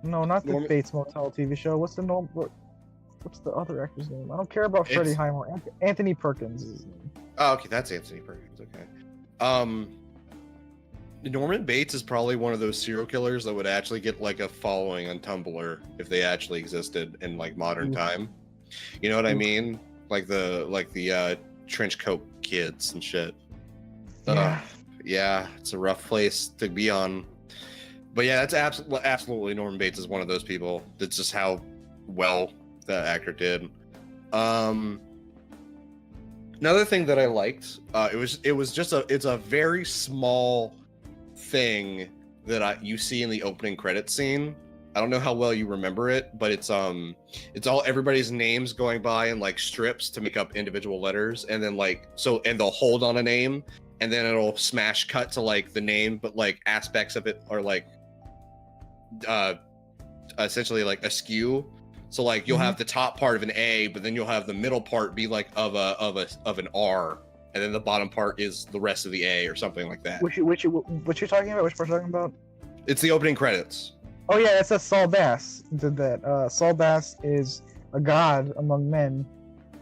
No, not the Bates Motel TV show. What's the other actor's name? I don't care about Freddie Highmore. Anthony Perkins is his name. Oh, okay, that's Anthony Perkins. Okay. Norman Bates is probably one of those serial killers that would actually get like a following on Tumblr if they actually existed in like modern time. You know what I mean? Like the trench coat kids and shit. Yeah, it's a rough place to be on. But yeah, that's absolutely Norman Bates is one of those people. That's just how well that actor did. Another thing that I liked, it's a very small thing that you see in the opening credits scene. I don't know how well you remember it, but it's all everybody's names going by in like strips to make up individual letters, and then and they'll hold on a name, and then it'll smash cut to like the name, but like aspects of it are like essentially like askew. So like you'll have the top part of an A, but then you'll have the middle part be like of an R, and then the bottom part is the rest of the A or something like that. What you're talking about? Which part you're talking about? It's the opening credits. Oh yeah, it says Saul Bass did that. Saul Bass is a god among men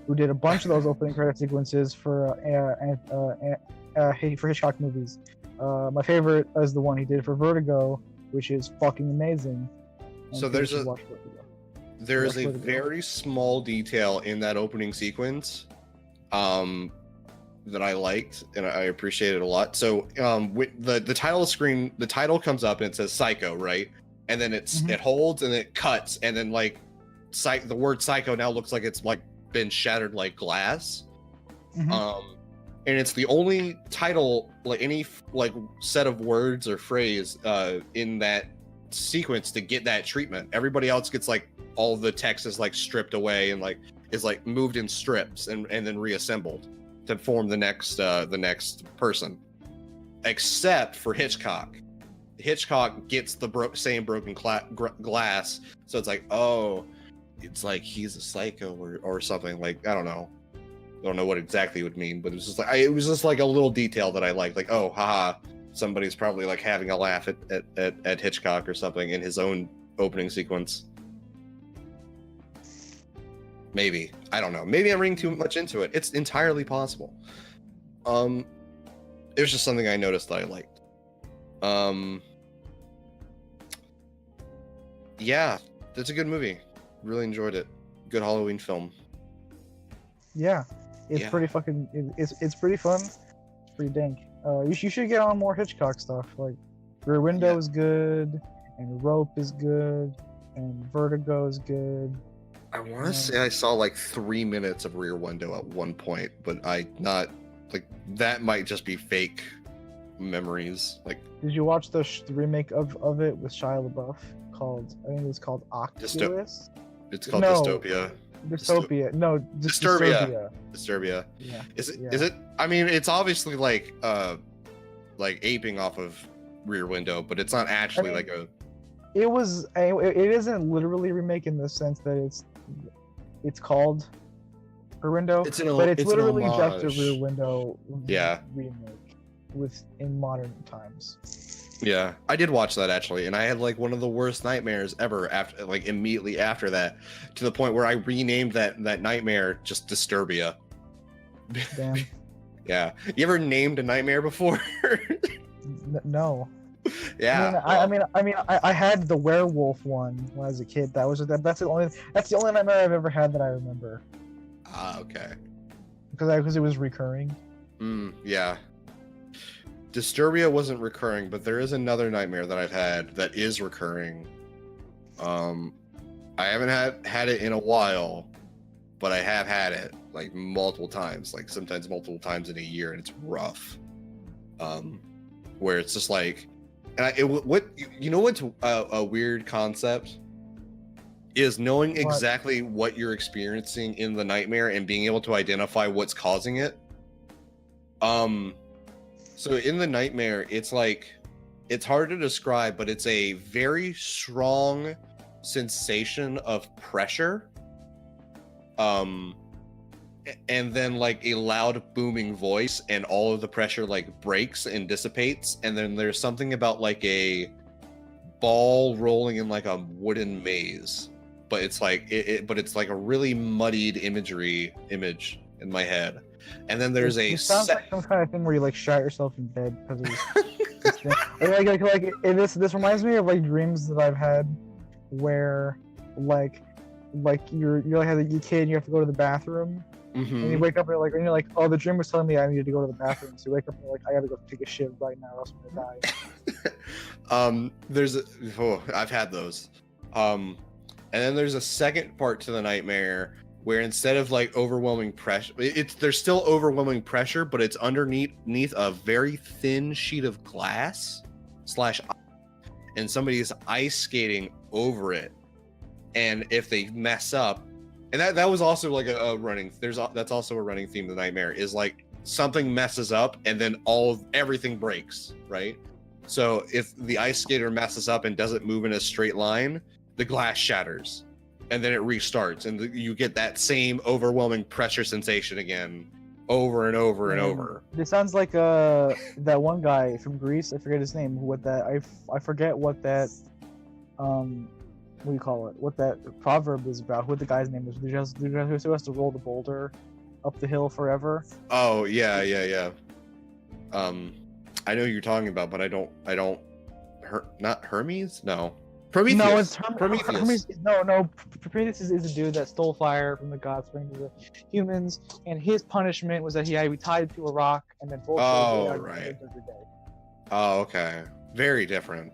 who did a bunch of those opening credit sequences for Hitchcock movies. My favorite is the one he did for Vertigo, which is fucking amazing. So there is a very small detail in that opening sequence that I liked and I appreciated a lot. So with the title screen, the title comes up and it says Psycho, right? And then it holds and it cuts, and then like the word Psycho now looks like it's like been shattered like glass. And it's the only title, like any like set of words or phrase in that sequence to get that treatment. Everybody else gets like all the text is like stripped away and like is like moved in strips and then reassembled to form the next person, except for Hitchcock. Hitchcock gets the same broken glass, so it's like, oh, it's like he's a psycho or something. Like I don't know what exactly it would mean, but it was just like a little detail that I liked. Like, oh, haha, somebody's probably like having a laugh at Hitchcock or something in his own opening sequence. Maybe, I don't know. Maybe I'm reading too much into it. It's entirely possible. It was just something I noticed that I liked. Yeah, that's a good movie. Really enjoyed it. Good Halloween film. Yeah, it's pretty fucking. It's pretty fun. It's pretty dank. You should get on more Hitchcock stuff. Like Rear Window is good, and Rope is good, and Vertigo is good. I want to say I saw like 3 minutes of Rear Window at one point, but that might just be fake memories. Like, did you watch the remake of it with Shia LaBeouf? I think it's called Oculus. It's called Dystopia. Dystopia. No, Disturbia. Disturbia. Yeah. Is it? I mean, it's obviously like aping off of Rear Window, but it's not actually like a. It isn't literally remake in the sense that it's called Rear Window, but it's literally just a Rear Window remake in modern times. Yeah, I did watch that actually, and I had like one of the worst nightmares ever immediately after that, to the point where I renamed that nightmare just Disturbia. Damn. Yeah. You ever named a nightmare before? No. Yeah. I had the werewolf one when I was a kid. That's the only nightmare I've ever had that I remember. Okay. Because it was recurring. Yeah. Disturbia wasn't recurring, but there is another nightmare that I've had that is recurring. I haven't had it in a while, but I have had it like multiple times, like sometimes multiple times in a year, and it's rough. Where it's just like, what's a weird concept is knowing exactly what you're experiencing in the nightmare and being able to identify what's causing it. So in the nightmare, it's like, it's hard to describe, but it's a very strong sensation of pressure. And then like a loud booming voice, and all of the pressure like breaks and dissipates. And then there's something about like a ball rolling in like a wooden maze, but it's like it's like a really muddied image in my head. And then there's it sounds like some kind of thing where you like shot yourself in bed because this reminds me of like dreams that I've had where like you're like as a kid and you have to go to the bathroom. And you wake up and you're like, oh, the dream was telling me I needed to go to the bathroom. So you wake up and you're like, I gotta go take a shit right now, or else I'm gonna die. I've had those. And then there's a second part to the nightmare where instead of like overwhelming pressure, there's still overwhelming pressure, but it's underneath a very thin sheet of glass / and somebody is ice skating over it. And if they mess up, and that was also like that's also a running theme of the nightmare, is like something messes up and then everything breaks, right? So if the ice skater messes up and doesn't move in a straight line, the glass shatters and then it restarts, and you get that same overwhelming pressure sensation again over and over and over. This sounds like that one guy from Greece, I forget his name, I forget what that what do you call it? What that proverb is about? What the guy's name is? Who has to roll the boulder up the hill forever? Oh yeah. I know who you're talking about, but I don't. Not Hermes? No. Prometheus. No, it's Prometheus. No. Prometheus is a dude that stole fire from the gods, bringing to the humans, and his punishment was that he had to be tied to a rock and then every day. Oh, okay. Very different.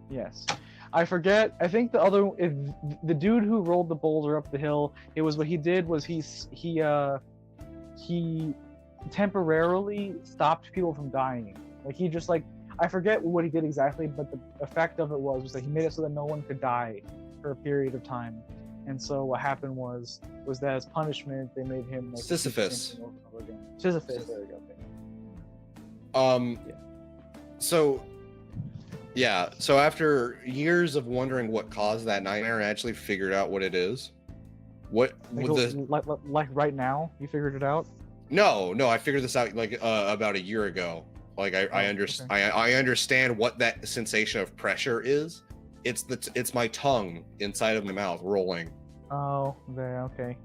Yes. I forget. I think the dude who rolled the boulder up the hill, it was what he did was he temporarily stopped people from dying. Like he just like, I forget what he did exactly, but the effect of it was that he made it so that no one could die for a period of time. And so what happened was that as punishment they made him like Sisyphus. Sisyphus. There we go. Yeah. So after years of wondering what caused that nightmare, I actually figured out what it is. Like right now, you figured it out? No, I figured this out like about a year ago. Like I understand what that sensation of pressure is. It's my tongue inside of my mouth rolling. Oh, there. Okay.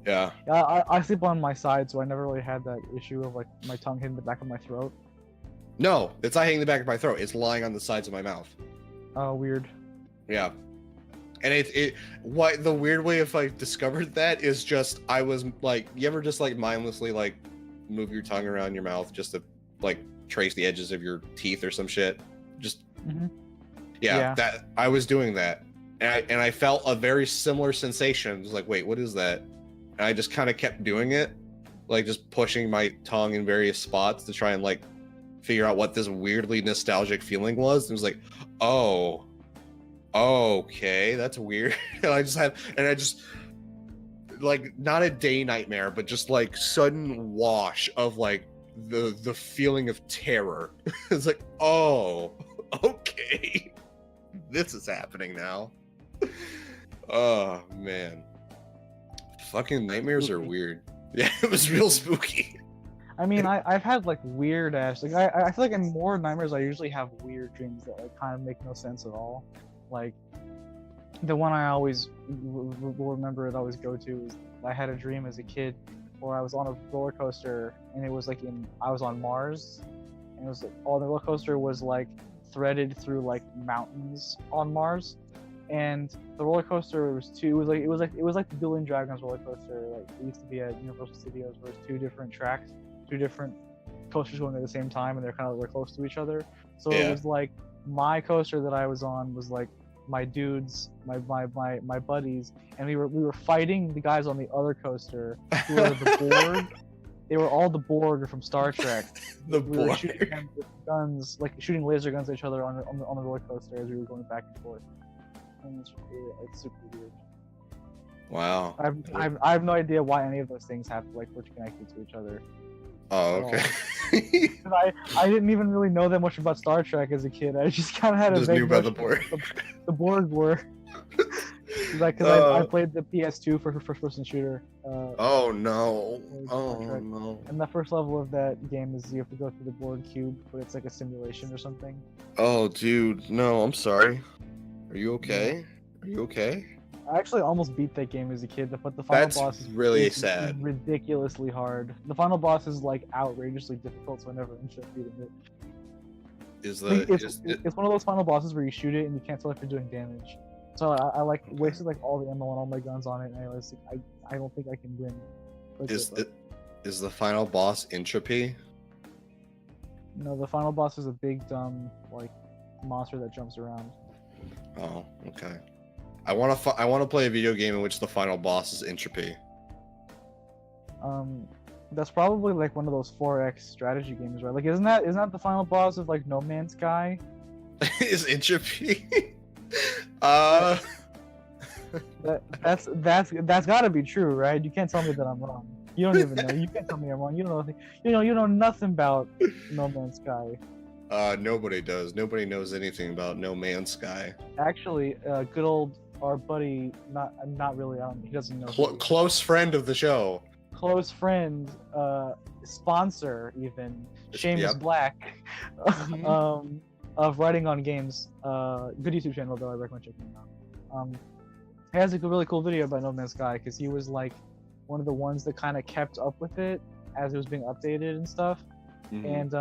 Yeah. I sleep on my side, so I never really had that issue of like my tongue hitting the back of my throat. No, it's not hitting the back of my throat. It's lying on the sides of my mouth. Oh, weird. Yeah. And what the weird way of like discovered that is just, I was like, you ever just like mindlessly like move your tongue around your mouth just to like trace the edges of your teeth or some shit? Just yeah. That I was doing that, and I felt a very similar sensation. It was like, wait, what is that? And I just kind of kept doing it, like just pushing my tongue in various spots to try and like figure out what this weirdly nostalgic feeling was. It was like, oh, okay, that's weird. And I just like, not a day nightmare, but just like sudden wash of like the feeling of terror. It's like, oh, okay, this is happening now. Oh man, fucking nightmares are weird. Yeah, it was real spooky. I mean, I've had like weird ass, like I feel like in more nightmares I usually have weird dreams that like kind of make no sense at all. Like the one I always will remember and always go to is I had a dream as a kid where I was on a roller coaster, and it was like I was on Mars, and it was like, the roller coaster was like threaded through like mountains on Mars, and the roller coaster was two. It was like the Dueling Dragons roller coaster, like it used to be at Universal Studios, where it's two different tracks, two different coasters going at the same time, and they're close to each other. So Yeah. it was like my coaster that I was on was like my dudes, my buddies, and we were fighting the guys on the other coaster who were the Borg. They were all the Borg from Star Trek. The We were Borg. shooting them with guns, like shooting laser guns at each other on the roller coaster as we were going back and forth. And it's super weird. Wow. I have no idea why any of those things have like were connected to each other. Oh, okay. And I didn't even really know that much about Star Trek as a kid. I just kind of had a Just vague knew about the notion Borg. of the Borg were. Like, because I played the PS2 for first-person shooter. Oh no. Star Oh Trek. no. And the first level of that game is you have to go through the Borg cube, but it's like a simulation or something. Oh, dude. No, I'm sorry. Are you okay? Are you okay? I actually almost beat that game as a kid, but the final That's boss is really is sad. ridiculously hard. The final boss is like outrageously difficult, so I never ended up beating it. Is Like, the it's one of those final bosses where you shoot it and you can't tell if you're doing damage. So I like wasted like all the ammo and all my guns on it, and I was like, I don't think I can win. is the final boss Entropy? No, the final boss is a big dumb like monster that jumps around. Oh, okay. I want to play a video game in which the final boss is Entropy. That's probably like one of those 4X strategy games, right? Like, isn't that the final boss of like No Man's Sky? Is Entropy? That's gotta be true, right? You can't tell me that I'm wrong. You don't even know. You can't tell me I'm wrong. You don't know. You know nothing about No Man's Sky. Nobody does. Nobody knows anything about No Man's Sky. Actually, good old our buddy, not really. He doesn't know. Close friend of the show. Close friend, sponsor even. Seamus Yep. Black, Mhm. of Writing on Games. Good YouTube channel though. I recommend checking him out. He has a really cool video about No Man's Sky because he was like one of the ones that kind of kept up with it as it was being updated and stuff. Mhm.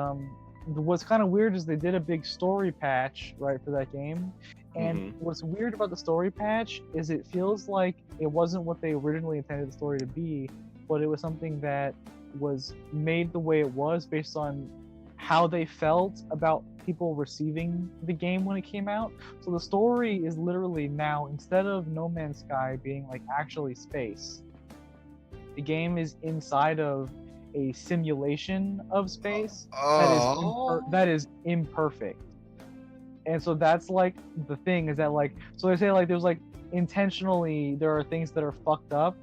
And what's kind of weird is they did a big story patch right for that game. And what's weird about the story patch is it feels like it wasn't what they originally intended the story to be, but it was something that was made the way it was based on how they felt about people receiving the game when it came out. So the story is literally now, instead of No Man's Sky being like actually space, the game is inside of a simulation of space that is imperfect. And so that's like the thing is that like, so they say like there's like intentionally there are things that are fucked up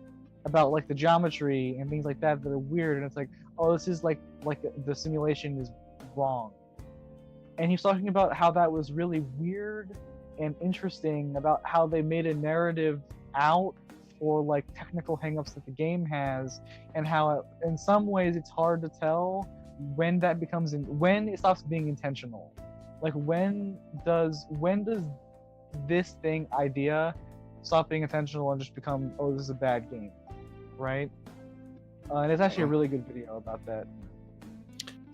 about like the geometry and things like that that are weird, and it's like, oh, this is like the simulation is wrong. And he's talking about how that was really weird and interesting about how they made a narrative out for like technical hangups that the game has, and how in some ways it's hard to tell when that becomes when it stops being intentional. Like when does this thing idea stop being intentional and just become, oh, this is a bad game, right? And it's actually a really good video about that.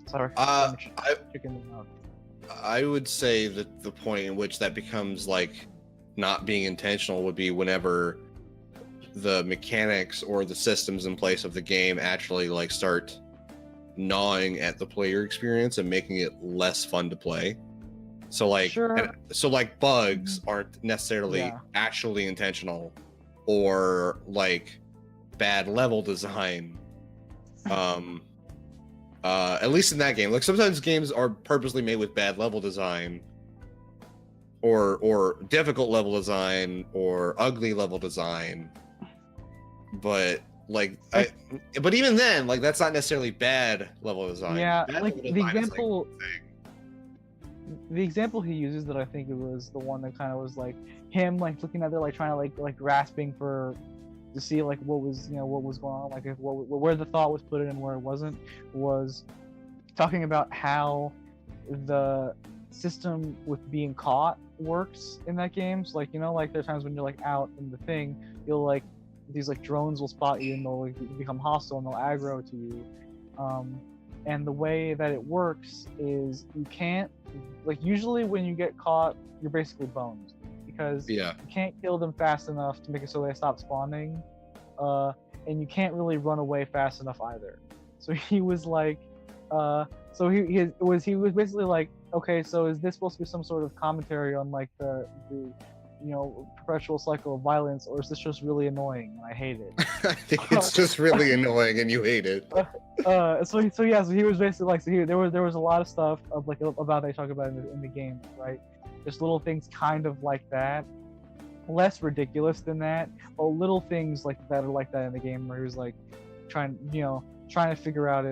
Sorry. Chicken out. I would say that the point in which that becomes like not being intentional would be whenever the mechanics or the systems in place of the game actually like start gnawing at the player experience and making it less fun to play. So like, Sure. so like bugs aren't necessarily actually intentional, or like bad level design. At least in that game, like sometimes games are purposely made with bad level design, or difficult level design, or ugly level design. But like, but even then, like that's not necessarily bad level design. Yeah, bad like level the design is, example. The example he uses that I think it was the one that kind of was like him like looking at it like trying to like grasping for to see like what was going on, like where the thought was put in and where it wasn't, was talking about how the system with being caught works in that game. So like like there are times when you're like out in the thing, you'll like these like drones will spot you and they'll like become hostile and they'll aggro to you. And the way that it works is you can't, like, usually when you get caught, you're basically boned because Yeah. you can't kill them fast enough to make it so they stop spawning, and you can't really run away fast enough either. So he was like, he was basically like, okay, so is this supposed to be some sort of commentary on like the perpetual cycle of violence, or is this just really annoying and I hate it? I think it's just really annoying and you hate it. So he was basically like, there was a lot of stuff of like about they talk about in the game, right? Just little things kind of like that, less ridiculous than that, but little things like that are like that in the game where he was like trying to figure out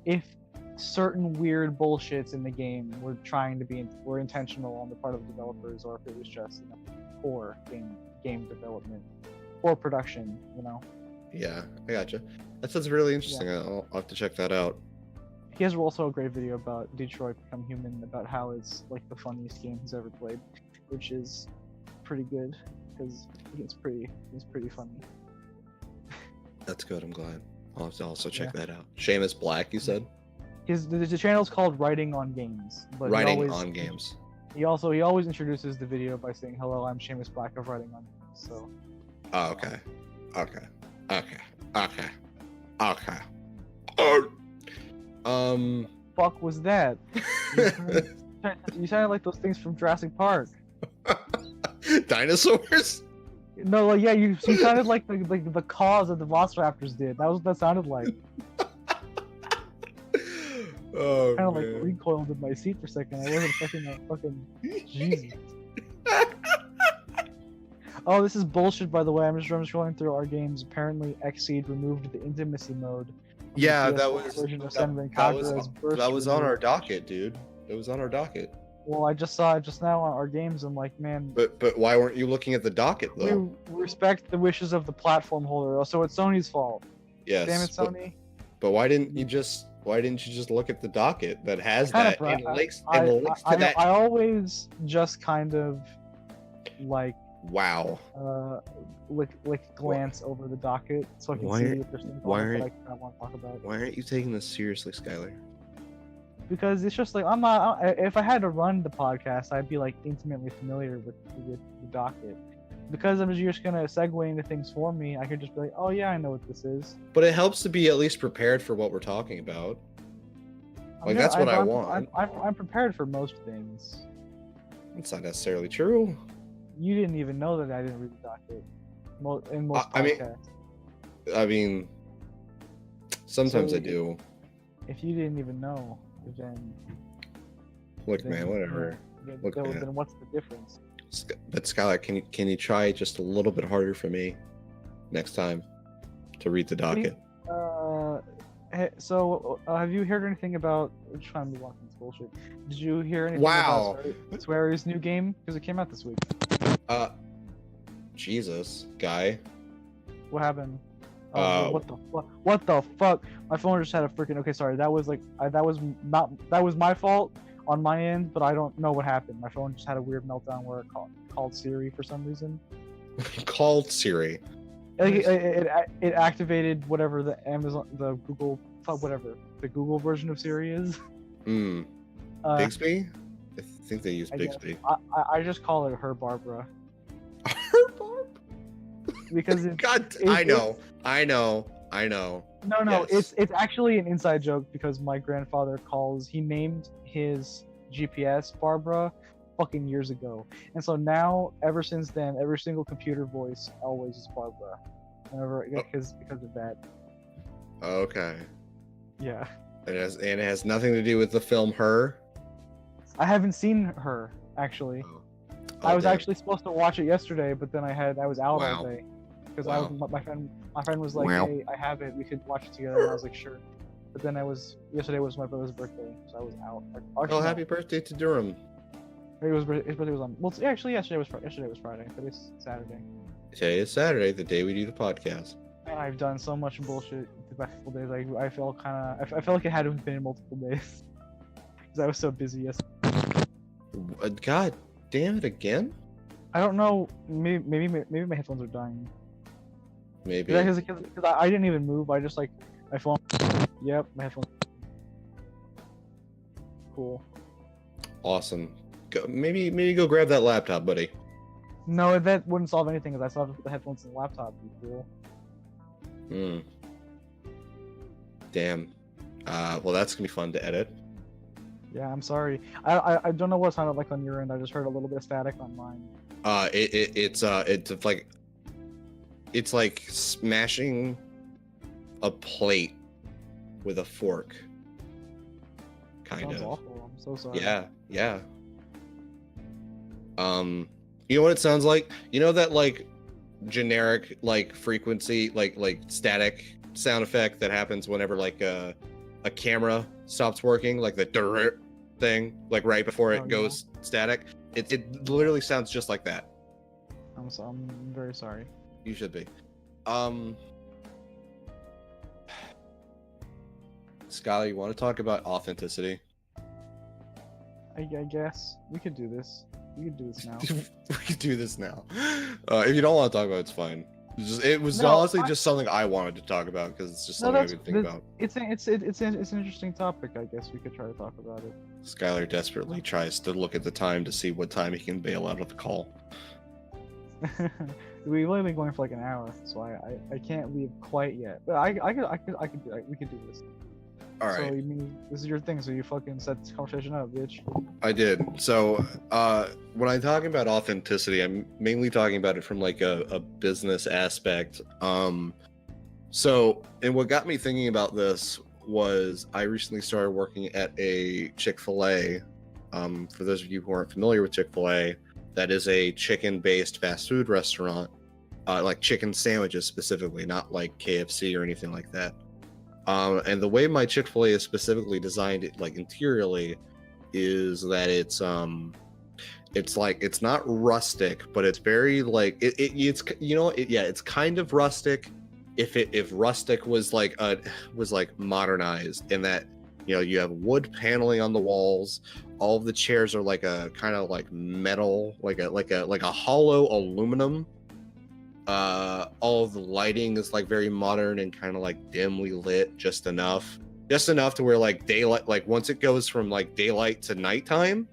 if certain weird bullshits in the game were intentional on the part of the developers, or if it was just poor game development or production, Yeah, I gotcha. That sounds really interesting. Yeah. I'll have to check that out. He has also a great video about Detroit Become Human, about how it's like the funniest game he's ever played, which is pretty good because it's pretty funny. That's good. I'm glad. I'll have to also check that out. Seamus Black, you said? The channel's called Writing on Games. But Writing on Games. He always introduces the video by saying, "Hello, I'm Seamus Black of Writing on Games." So. Oh, okay. Fuck was that? You sounded like those things from Jurassic Park. Dinosaurs? No, like yeah, you sounded like the cause that the Velociraptors did. That was what that sounded like. Oh, Kind of like recoiled in my seat for a second. I wasn't expecting that fucking Jesus. Oh, this is bullshit, by the way. I'm just scrolling through our games. Apparently, Xseed removed the intimacy mode. Yeah, that was on our docket, dude. It was on our docket. Well, I just saw it just now on our games, and like, man. But why weren't you looking at the docket though? We respect the wishes of the platform holder, so it's Sony's fault. Yes. Damn it, Sony. But why didn't you just look at the docket that has that and links to that? I always just kind of like glance over the docket so I can see if there's things that I want to talk about. Why aren't you taking this seriously, Skylar? Because it's just like if I had to run the podcast, I'd be like intimately familiar with the docket. Because I'm just gonna segue into things for me, I could just be like, oh yeah, I know what this is. But it helps to be at least prepared for what we're talking about. Like that's what I want. I'm prepared for most things. It's not necessarily true. You didn't even know that I didn't read the docket in most podcasts. I mean, sometimes So, I do. If you didn't even know, then Man, whatever. Then what's the difference? But Skylar, can you try just a little bit harder for me next time to read the docket? So have you heard anything about? I'm trying to move on from this bullshit. Did you hear anything about Sweary's new game? Because it came out this week. Jesus, guy. What happened? What the fuck? My phone just had a freaking. Okay, sorry. That was that was my fault on my end, but I don't know what happened. My phone just had a weird meltdown where it called Siri for some reason. Called Siri. It activated whatever the Google version of Siri is. Bixby? I think they use Bixby. I just call it her Barbara. Her Barb? Because I know. No, Yes. it's actually an inside joke because my grandfather he named his GPS Barbara fucking years ago. And so now, ever since then, every single computer voice always is Barbara. Because of that. Okay. Yeah. It has nothing to do with the film Her? I haven't seen Her, actually. I was actually supposed to watch it yesterday, but then I was out all day. Because my friend was like, hey, I have it, we could watch it together, and I was like, sure. But then yesterday was my brother's birthday, so I was out. Happy birthday to Durham. His birthday was on. Well, actually, yesterday was Friday, but it's Saturday. Today is Saturday, the day we do the podcast. And I've done so much bullshit the past couple days. I felt like it had to have been in multiple days because I was so busy yesterday. God damn it again! I don't know. Maybe my headphones are dying. Maybe Because I didn't even move. I just my phone. Yep, my headphones. cool. Awesome. Maybe go grab that laptop, buddy. No, that wouldn't solve anything because I still have to put the headphones in the laptop. It'd be cool. Damn. Well, that's gonna be fun to edit. Yeah, I'm sorry. I don't know what it sounded like on your end. I just heard a little bit of static on mine. It's like smashing a plate with a fork. Kind Sounds of. awful. I'm so sorry. Yeah. You know what it sounds like? You know that like generic like frequency like static sound effect that happens whenever like a camera stops working, like the durr thing, like right before it goes static. It literally sounds just like that. I'm very sorry. You should be. Skylar, you want to talk about authenticity? I guess we could do this. We could do this now. We could do this now. If you don't want to talk about it, it's fine. It was No, honestly just something I wanted to talk about because it's just something I could think about. It's an interesting topic. I guess we could try to talk about it. Skylar desperately tries to look at the time to see what time he can bail out of the call. We've only been going for like an hour, so I can't leave quite yet. But I could do it. We could do this. All right. So you mean this is your thing? So you fucking set this conversation up, bitch. I did. So when I'm talking about authenticity, I'm mainly talking about it from like a business aspect. So, and what got me thinking about this was I recently started working at a Chick-fil-A. For those of you who aren't familiar with Chick-fil-A, that is a chicken-based fast food restaurant, like chicken sandwiches specifically, not like KFC or anything like that. And the way my Chick-fil-A is specifically designed, like interiorly, is that it's like it's not rustic, but it's very like it's you know it's kind of rustic if rustic was like modernized, in that you have wood paneling on the walls, all of the chairs are like a kind of like metal, like a hollow aluminum. All of the lighting is like very modern and kind of like dimly lit, just enough to where like daylight, like once it goes from like daylight to nighttime,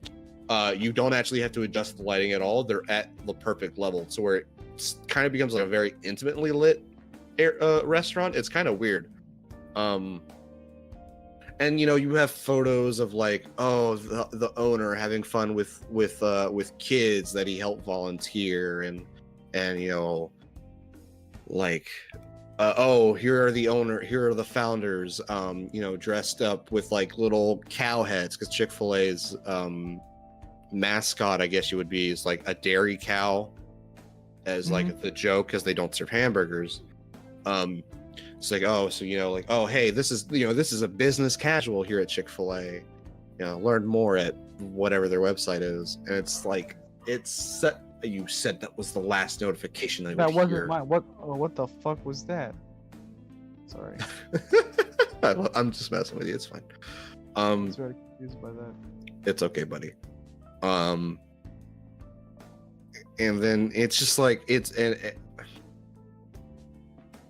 you don't actually have to adjust the lighting at all. They're at the perfect level, so where it kind of becomes like a very intimately lit restaurant. It's kind of weird. And you have photos of like, oh, the owner having fun with kids that he helped volunteer, and like, oh, here are the founders, dressed up with like little cow heads, because Chick-fil-A's mascot, I guess you would be, is like a dairy cow, as like the joke, because they don't serve hamburgers. It's like, oh, so like, oh, hey, this is a business casual here at Chick-fil-A. Learn more at whatever their website is, and it's like, it's set. You said that was the last notification I that wasn't hear. mine. What the fuck was that? Sorry. I'm just messing with you. It's fine. I was very confused by that. It's okay, buddy. And then it's just like and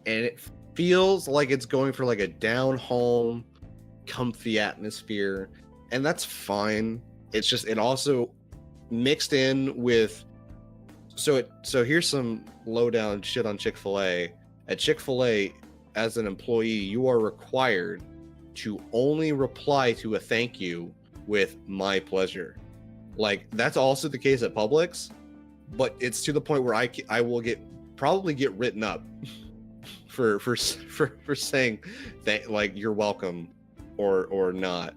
it feels like it's going for like a down home, comfy atmosphere, and that's fine. It's just, it also mixed in with. So here's some lowdown shit on Chick-fil-A. At Chick-fil-A, as an employee, you are required to only reply to a thank you with "my pleasure." Like, that's also the case at Publix, but it's to the point where I will probably get written up for saying that, like, you're welcome or not.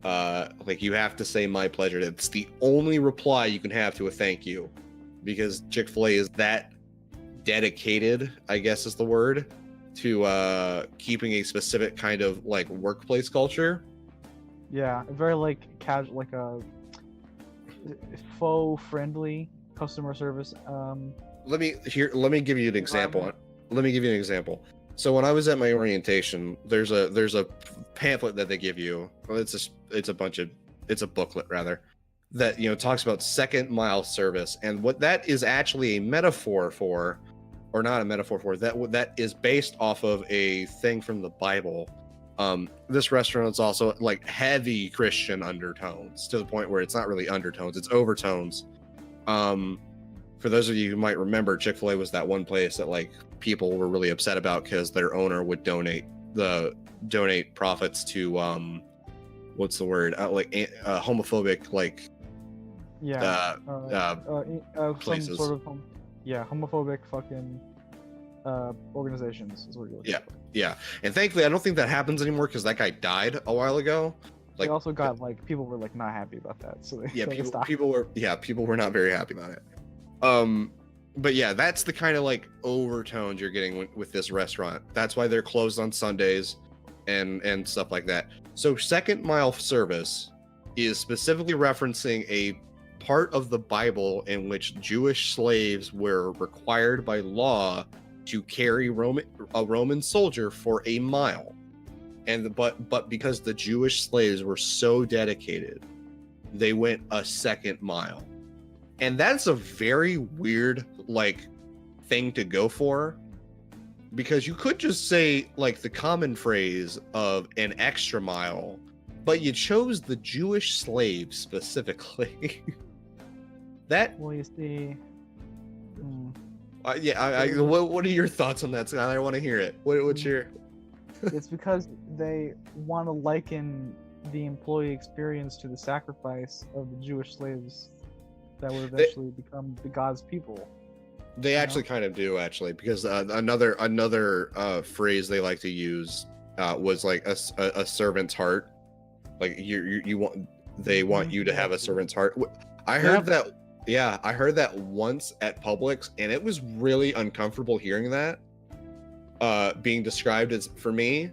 Like, you have to say "my pleasure." It's the only reply you can have to a thank you, because Chick-fil-A is that dedicated, I guess is the word, to keeping a specific kind of like workplace culture. Yeah, very like casual, like a faux friendly customer service. Let me give you an example. So when I was at my orientation, there's a pamphlet that they give you. Well, it's a booklet rather, that talks about second mile service, and what that is actually a metaphor for, or not a metaphor for, that is based off of a thing from the Bible, This restaurant is also like heavy Christian undertones to the point where it's not really undertones, it's overtones. For those of you who might remember, Chick-fil-A was that one place that like people were really upset about because their owner would donate profits to what's the word, homophobic like places. some sort of homophobic fucking organizations is what you're looking for. Yeah, and thankfully I don't think that happens anymore because that guy died a while ago. Like, they also got like people were like not happy about that, so people were not very happy about it. But yeah, that's the kind of like overtones you're getting with this restaurant. That's why they're closed on Sundays and stuff like that. So second mile service is specifically referencing a part of the Bible in which Jewish slaves were required by law to carry a Roman soldier for a mile. But because the Jewish slaves were so dedicated, they went a second mile. And that's a very weird like thing to go for, because you could just say like the common phrase of an extra mile, but you chose the Jewish slaves specifically. Well, you see, what are your thoughts on that, Skylar? I want to hear it. What's your it's because they want to liken the employee experience to the sacrifice of the Jewish slaves that would eventually become the God's people. They actually kind of do, actually, because another phrase they like to use was like a servant's heart. Like they want you to have a servant's heart. I heard that. Yeah, I heard that once at Publix, and it was really uncomfortable hearing that being described as, for me,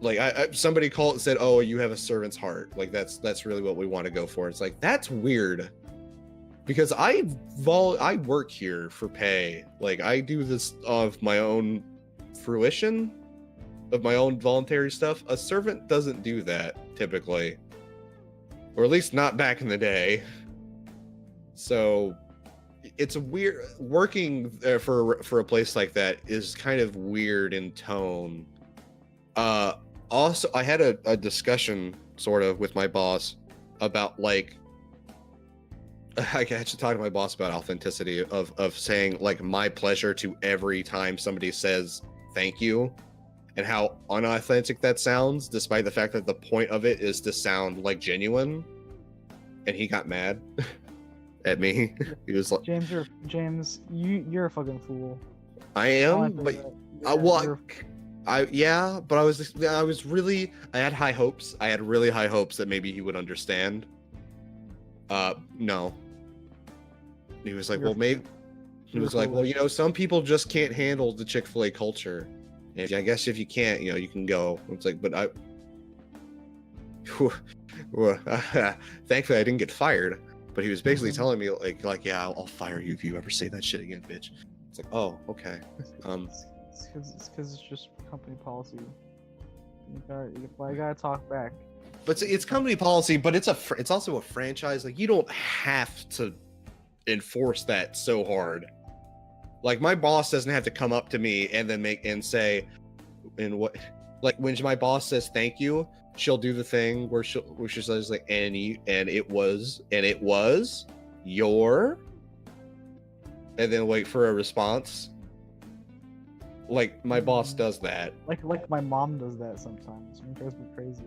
like somebody said, "Oh, you have a servant's heart." Like that's really what we want to go for. It's like, that's weird, because I work here for pay. Like, I do this of my own fruition, of my own voluntary stuff. A servant doesn't do that typically, or at least not back in the day. So it's a weird working for a place like that is kind of weird in tone. Also, I had a discussion sort of with my boss about like, I actually talked to my boss about authenticity of saying like my pleasure to every time somebody says thank you, and how unauthentic that sounds, despite the fact that the point of it is to sound like genuine. And he got mad at me. He was like, James, you're a fucking fool. I am, but I had high hopes. I had really high hopes that maybe he would understand. No. He was like, some people just can't handle the Chick-fil-A culture. And I guess if you can't, you can go. It's like, but thankfully I didn't get fired. But he was basically telling me like, yeah, I'll fire you if you ever say that shit again, bitch. It's like, oh, okay. It's because it's just company policy. You gotta talk back. But it's company policy, but it's also a franchise. Like, you don't have to enforce that so hard. Like, my boss doesn't have to come up to me and then say, when my boss says thank you, she'll do the thing where she says like, and it was your, and then wait for a response. Like, my boss does that. Like my mom does that sometimes. It drives me crazy.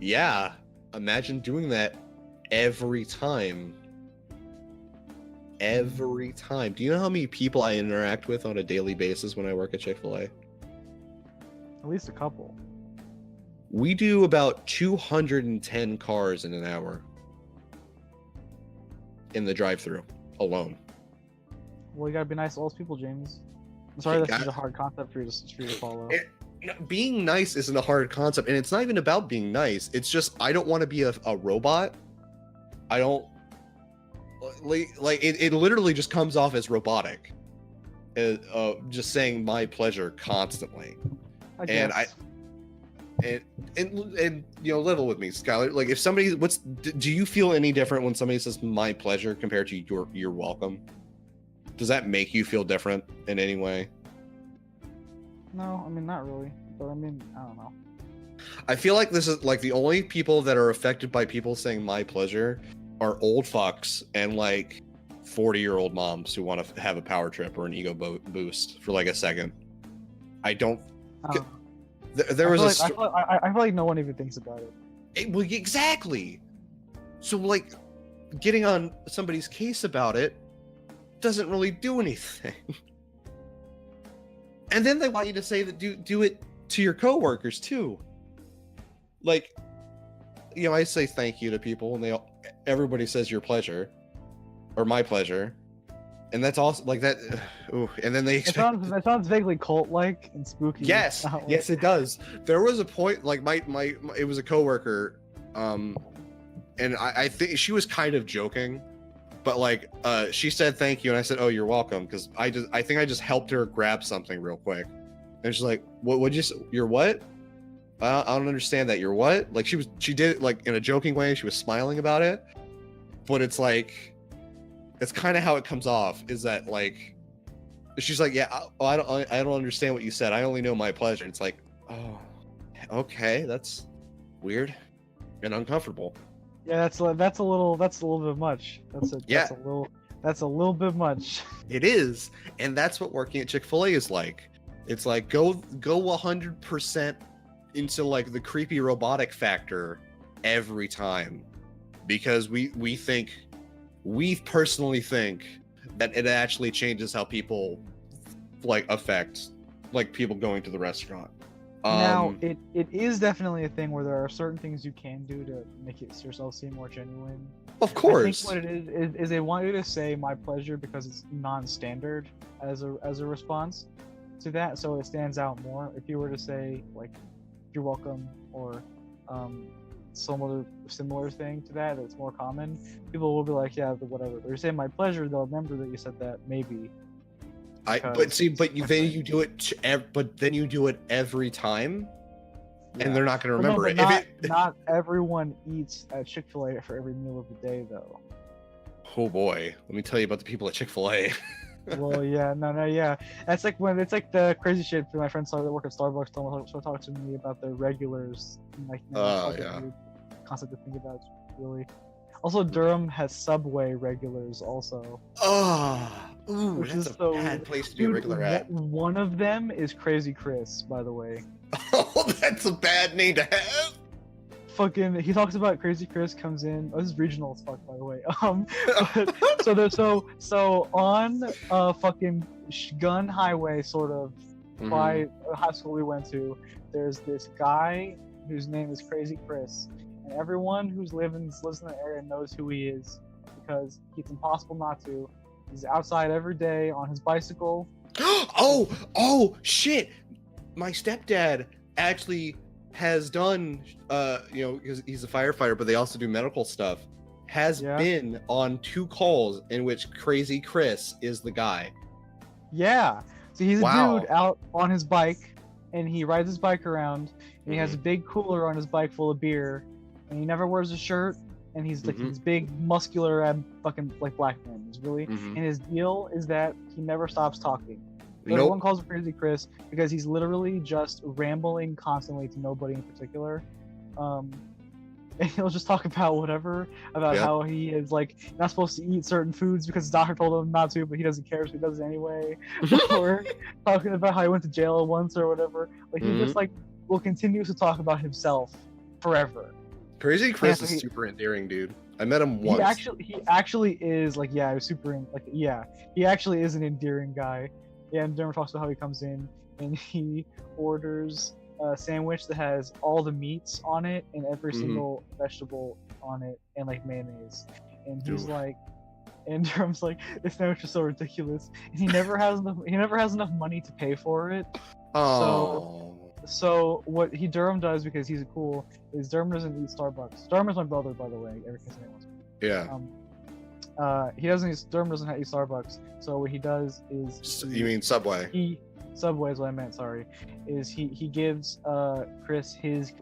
Yeah, imagine doing that every time. Every time. Do you know how many people I interact with on a daily basis when I work at Chick-fil-A? At least a couple. We do about 210 cars in an hour in the drive-thru alone. Well, you gotta be nice to all those people, James. I'm sorry, that's such a hard concept for you to follow. Being nice isn't a hard concept, and it's not even about being nice. It's just, I don't want to be a robot. I don't like it literally just comes off as robotic. Just saying my pleasure constantly. I guess. And level with me, Skylar. Like, if somebody, do you feel any different when somebody says my pleasure compared to you're welcome? Does that make you feel different in any way? No, I mean, not really. But I mean, I don't know. I feel like this is like the only people that are affected by people saying my pleasure are old fucks and like 40-year-old moms who want to have a power trip or an ego boost for like a second. I don't. There was I feel like no one even thinks about it. Well, exactly. So like, getting on somebody's case about it doesn't really do anything. And then they want you to say that do it to your coworkers too. Like, I say thank you to people, and everybody says your pleasure or my pleasure, and that's also like that. Ooh, and then they expect. That sounds vaguely cult-like and spooky. Yes, yes, it does. There was a point, like my it was a coworker, and I think she was kind of joking, but like she said thank you, and I said, oh, you're welcome, because I think I just helped her grab something real quick, and she's like, you're what? I don't understand that. You're what? Like she did it like in a joking way. She was smiling about it, but it's like, it's kind of how it comes off. Is that like, she's like, yeah, I don't understand what you said. I only know my pleasure. It's like, oh, okay, that's weird and uncomfortable. Yeah, that's a little bit much. That's a little bit much. It is, and that's what working at Chick-fil-A is like. It's like go 100% into like the creepy robotic factor every time, because we personally think that it actually changes how people like affect like people going to the restaurant. Now it is definitely a thing where there are certain things you can do to make yourself seem more genuine. Of course. I think what it is they want you to say my pleasure because it's non-standard as a response to that, so it stands out more. If you were to say like you're welcome or some other similar thing to that that's more common, people will be like, yeah, whatever. But you're saying my pleasure, they'll remember that you said that, maybe. Then you do it every time, and they're not going to remember it. Not everyone eats at Chick-fil-A for every meal of the day, though. Oh boy, let me tell you about the people at Chick-fil-A. Well, yeah, yeah. That's like when it's like the crazy shit. My friends that work at Starbucks don't talk to me about their regulars. Like, yeah. Concept to think about, really. Also, Durham has Subway regulars also. Ooh, that's a bad place to be a regular at. One of them is Crazy Chris, by the way. Oh, that's a bad name to have. Fucking, he talks about Crazy Chris comes in. Oh, this is regional as fuck, by the way. But, so on fucking Gun Highway, sort of, by a high school we went to, there's this guy whose name is Crazy Chris, and everyone who lives in the area knows who he is because it's impossible not to. He's outside every day on his bicycle. Oh shit! My stepdad actually has done, because he's a firefighter, but they also do medical stuff. Has been on 2 calls in which Crazy Chris is the guy. Yeah, so he's a dude out on his bike, and he rides his bike around, and he has a big cooler on his bike full of beer, and he never wears a shirt, and he's like this big, muscular, fucking like black man. He's really, and his deal is that he never stops talking. Everyone calls him Crazy Chris because he's literally just rambling constantly to nobody in particular. And he'll just talk about whatever, about how he is like not supposed to eat certain foods because his doctor told him not to, but he doesn't care, so he does it anyway. Or talking about how he went to jail once or whatever. Like he just like will continue to talk about himself forever. Crazy Chris is super endearing, dude. I met him once. He actually is like, yeah, he was super he actually is an endearing guy. Yeah, and Dermot talks about how he comes in and he orders a sandwich that has all the meats on it and every single vegetable on it and like mayonnaise. And he's like, and Durham's like, this sandwich is so ridiculous. And he never has enough money to pay for it. Oh. So what Durham does, because he's cool, is Durham doesn't eat Starbucks. Durham is my brother, by the way. Yeah. Durham doesn't eat Starbucks. So what he does is. You mean Subway? Subway is what I meant. Sorry, is he gives Chris his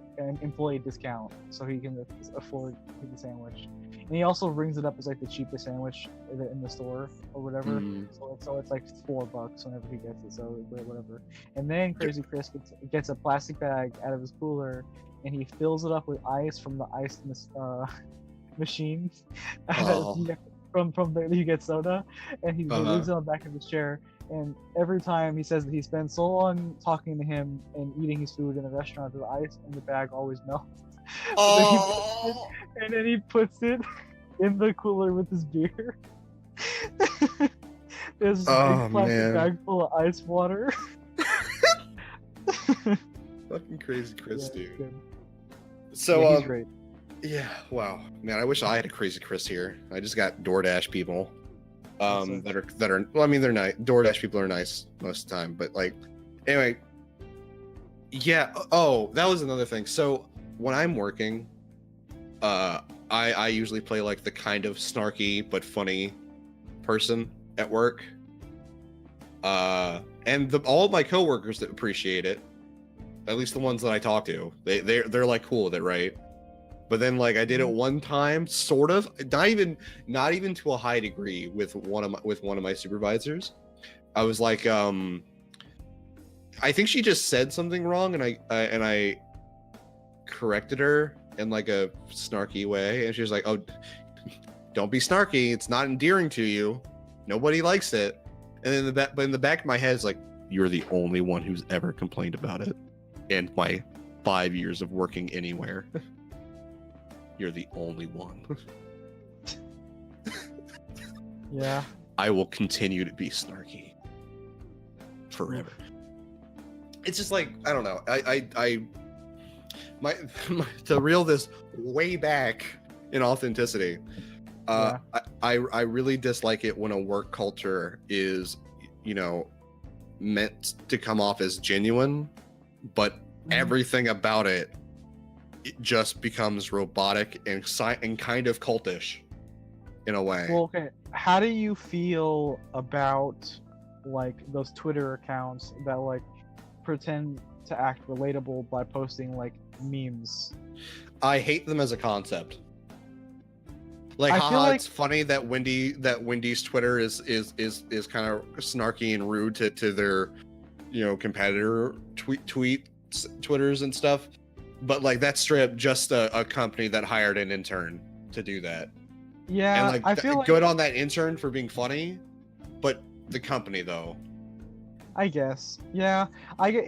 employee discount so he can afford the sandwich, and he also rings it up as like the cheapest sandwich in the store or whatever. Mm. So it's like $4 whenever he gets it. So whatever. And then Crazy Chris gets a plastic bag out of his cooler, and he fills it up with ice from the ice machine. Oh. From there you get soda, and he Uh-huh. leaves it on the back of his chair. And every time he says that he spends so long talking to him and eating his food in the restaurant, that the ice in the bag always melts. Oh. And then he puts it in the cooler with his beer. There's this Oh, big plastic man. bag full of ice water. Fucking Crazy Chris, Yeah, dude. good. So, Yeah, he's great. yeah, wow, man, I wish I had a Crazy Chris here. I just got DoorDash people, Awesome. that are. Well, I mean, they're nice. DoorDash people are nice most of the time, but like, anyway, yeah. Oh, that was another thing. So when I'm working, I usually play like the kind of snarky but funny person at work. And all of my coworkers that appreciate it, at least the ones that I talk to, they're like cool with it, right? But then like I did it one time, sort of, not even to a high degree with one of my supervisors. I was like, I think she just said something wrong, and I corrected her in like a snarky way, and she was like, "Oh, don't be snarky. It's not endearing to you. Nobody likes it." And then in the back of my head, it's like, "You're the only one who's ever complained about it in my 5 years of working anywhere. You're the only one." Yeah. I will continue to be snarky forever. It's just like, I don't know. My to reel this way back in authenticity. Yeah. I really dislike it when a work culture is, meant to come off as genuine, but everything about it just becomes robotic and kind of cultish in a way. Well, okay. How do you feel about like those Twitter accounts that like pretend to act relatable by posting like memes? I hate them as a concept. Like, I feel like- it's funny that Wendy's Twitter is kind of snarky and rude to their, competitor Twitters and stuff. But like that's straight up just a company that hired an intern to do that. Yeah, And like I feel like good on that intern for being funny, but the company though. I guess. Yeah. I get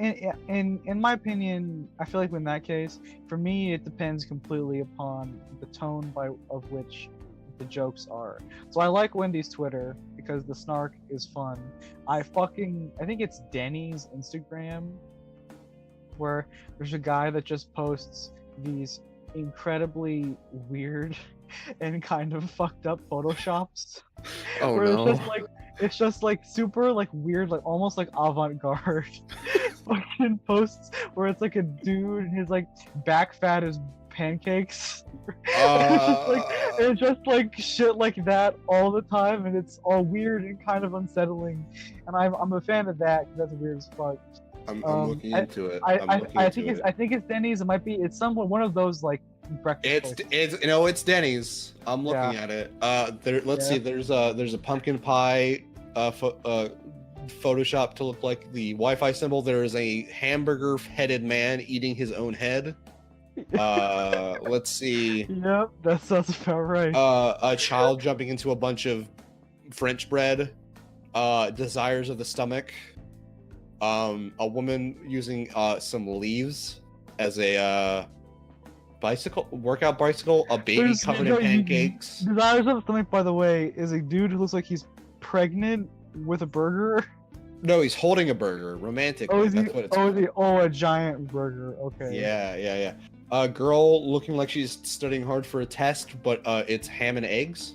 in my opinion, I feel like in that case, for me it depends completely upon the tone of which the jokes are. So I like Wendy's Twitter because the snark is fun. I think it's Denny's Instagram where there's a guy that just posts these incredibly weird and kind of fucked up photoshops. Oh where no. it's just like super like weird, like almost like avant-garde fucking posts where it's like a dude and his like back fat is pancakes. It's just like shit like that all the time, and it's all weird and kind of unsettling. And I'm a fan of that because that's weird as fuck. I'm looking into it. I think it's Denny's. It's one of those like breakfast places. It's Denny's. I'm looking at it. Let's see. There's a pumpkin pie Photoshop to look like the Wi-Fi symbol. There is a hamburger-headed man eating his own head. Let's see. Yep, that sounds about right. A child jumping into a bunch of French bread. Desires of the stomach. A woman using some leaves as a workout bicycle. A baby covered in pancakes. Desires of the stomach, by the way, is a dude who looks like he's pregnant with a burger. No, he's holding a burger romantically. That's what it's called. A giant burger. Okay. Yeah. A girl looking like she's studying hard for a test, but it's ham and eggs.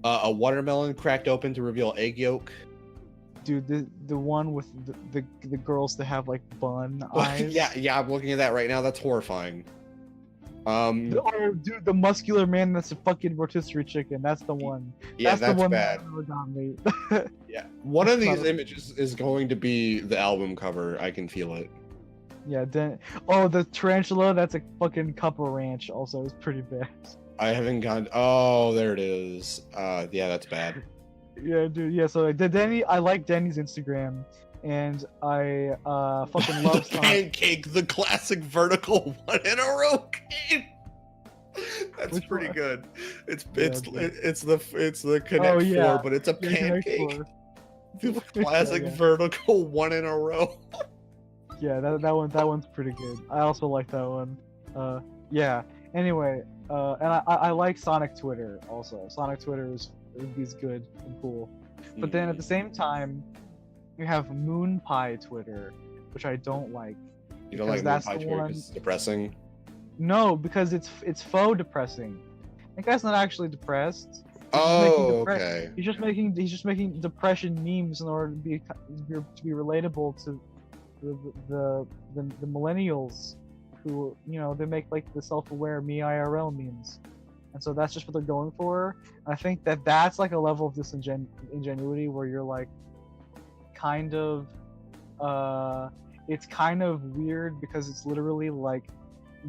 A watermelon cracked open to reveal egg yolk. Dude, the one with the girls that have like bun eyes. yeah, I'm looking at that right now. That's horrifying. Oh, dude, the muscular man that's a fucking rotisserie chicken. That's the one. Yeah, that's the one bad. that really got me. Yeah, one of these images is going to be the album cover. I can feel it. Yeah, oh, the tarantula, that's a fucking couple ranch also is pretty bad. I haven't gone. Oh, there it is. Yeah, that's bad. Yeah, dude, yeah, so like, I like Denny's Instagram, and I fucking The love Sonic. pancake, the classic vertical one in a row game. That's Which pretty one? good. Yeah, It's the Connect Oh, yeah. 4, but it's a Yeah, Connect pancake. Four. The classic yeah. vertical one in a row. Yeah, that one's pretty good. I also like that one. Yeah. Anyway, and I like Sonic Twitter also. Sonic Twitter is good and cool. But then at the same time, you have Moon Pie Twitter, which I don't like. You don't like Moon Pie Twitter because it's depressing? No, because it's faux depressing. That guy's not actually depressed. Oh, okay. He's just making depression memes in order to be relatable to the millennials who, you know, they make like the self-aware me IRL memes, and so that's just what they're going for. And I think that's like a level of ingenuity where you're like kind of it's kind of weird because it's literally like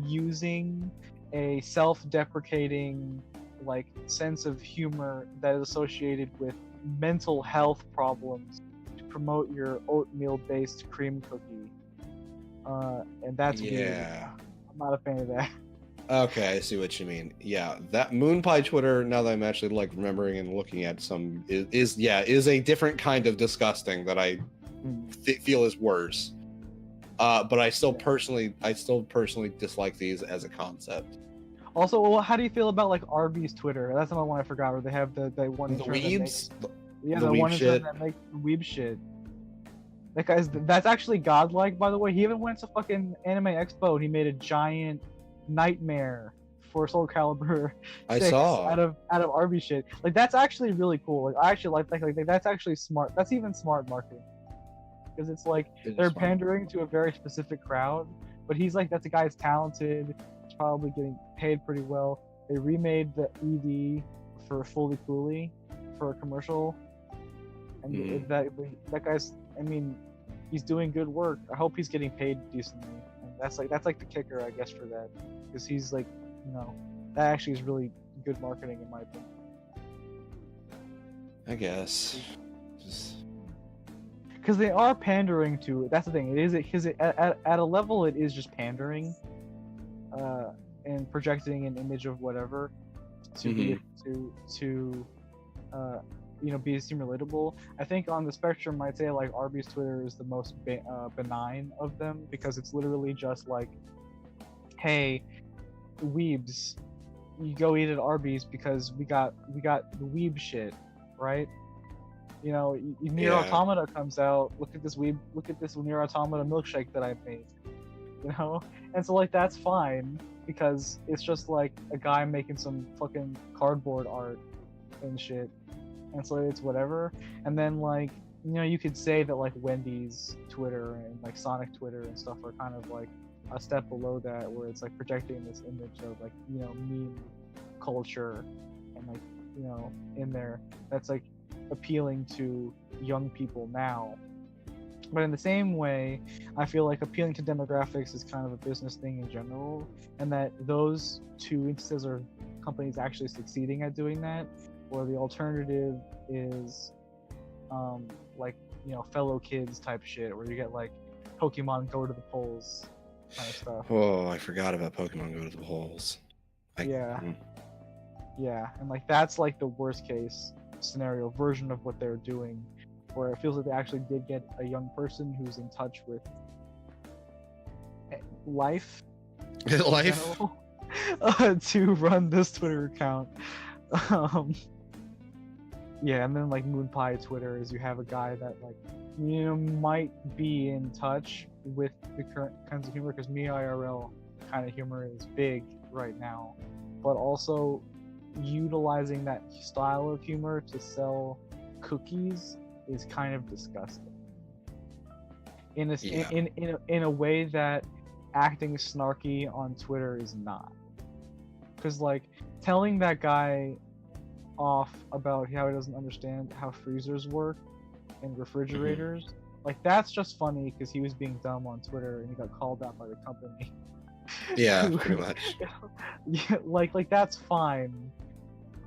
using a self-deprecating like sense of humor that is associated with mental health problems to promote your oatmeal-based cream cookie, and that's weird. I'm not a fan of that. Okay, I see what you mean. Yeah, that Moon Pie Twitter, now that I'm actually like remembering and looking at some, is a different kind of disgusting that I feel is worse. But I still personally dislike these as a concept. Also, well, how do you feel about like Arby's Twitter? That's another one I forgot. Where they have the one The intern weebs? the one intern that makes weeb shit. That guy's that's actually godlike, by the way. He even went to fucking Anime Expo and he made a giant nightmare for Soul Calibur 6 I saw out of Arby's shit. Like that's actually really cool. Like I actually like that. Like that's actually smart. That's even smart marketing. Because it's like they're pandering to a very specific crowd, but he's like that's a guy who's talented. He's probably getting paid pretty well. They remade the ED for Fully Cooley for a commercial, and that guy's. I mean, he's doing good work. I hope he's getting paid decently. And that's like the kicker, I guess, for that, because he's like, you know, that actually is really good marketing in my opinion. I guess. Because they are pandering to it. That's the thing. It is because at a level it is just pandering, and projecting an image of whatever to be you know, be seem relatable. I think on the spectrum, I'd say like Arby's Twitter is the most benign of them because it's literally just like, hey, weebs, you go eat at Arby's because we got the weeb shit, right? You know, Nier Automata comes out. Look at this Nier Automata milkshake that I made. You know, and so like that's fine because it's just like a guy making some fucking cardboard art and shit, and so it's whatever. And then like, you know, you could say that like Wendy's Twitter and like Sonic Twitter and stuff are kind of like a step below that, where it's like projecting this image of like, you know, meme culture and like, you know, in there that's like appealing to young people now. But in the same way, I feel like appealing to demographics is kind of a business thing in general, and that those two instances are companies actually succeeding at doing that, where the alternative is like, you know, fellow kids type shit, where you get like Pokemon Go to the Polls kind of stuff. Oh, I forgot about Pokemon Go to the Polls. Yeah, and like that's like the worst case scenario version of what they're doing, where it feels like they actually did get a young person who's in touch with life to run this Twitter account. Yeah, and then like Moon Pie Twitter is you have a guy that like, you know, might be in touch with the current kinds of humor, because me IRL kind of humor is big right now, but also utilizing that style of humor to sell cookies is kind of disgusting. In a way that acting snarky on Twitter is not. Because like telling that guy off about how he doesn't understand how freezers work and refrigerators Like that's just funny because he was being dumb on Twitter and he got called out by the company. Yeah, pretty much. Yeah, like that's fine.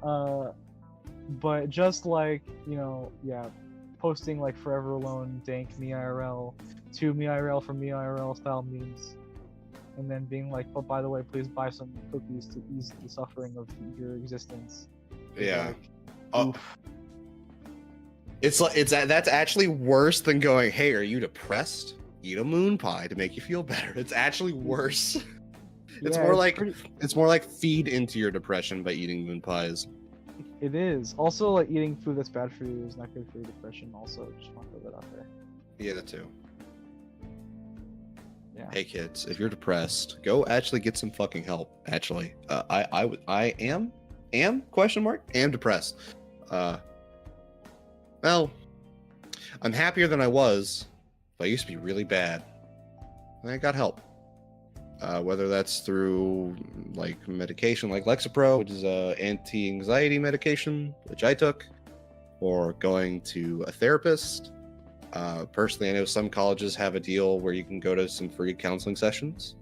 But just like, yeah, posting like Forever Alone, Dank, Me IRL, to Me IRL from Me IRL style memes, and then being like, but by the way, please buy some cookies to ease the suffering of your existence. Yeah. Like, Oof. That's actually worse than going, hey, are you depressed? Eat a moon pie to make you feel better. It's actually worse. It's more like feed into your depression by eating moon pies. It is. Also, like eating food that's bad for you is not good for your depression. Also, just want to throw that out there. Yeah, that too. Yeah. Hey kids, if you're depressed, go actually get some fucking help. Actually, I am depressed. Well, I'm happier than I was, but I used to be really bad. And I got help. Whether that's through like medication like Lexapro, which is a anti-anxiety medication, which I took, or going to a therapist. Personally, I know some colleges have a deal where you can go to some free counseling sessions.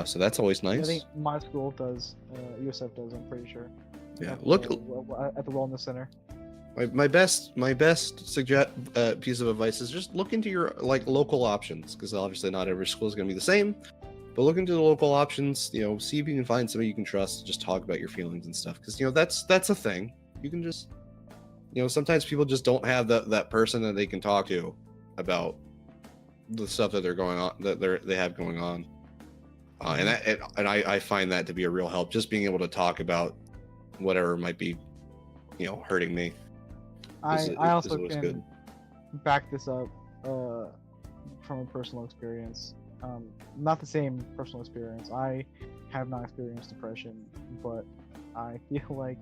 So that's always nice. I think my school does. USF does. I'm pretty sure. Yeah. At Look at the wellness center. My best piece of advice is just look into your like local options, because obviously not every school is going to be the same. But look into the local options. See if you can find somebody you can trust to just talk about your feelings and stuff. Because that's a thing. You can just sometimes people just don't have that person that they can talk to about the stuff that they have going on. And I find that to be a real help. Just being able to talk about whatever might be hurting me. I also can back this up from a personal experience. Not the same personal experience. I have not experienced depression, but I feel like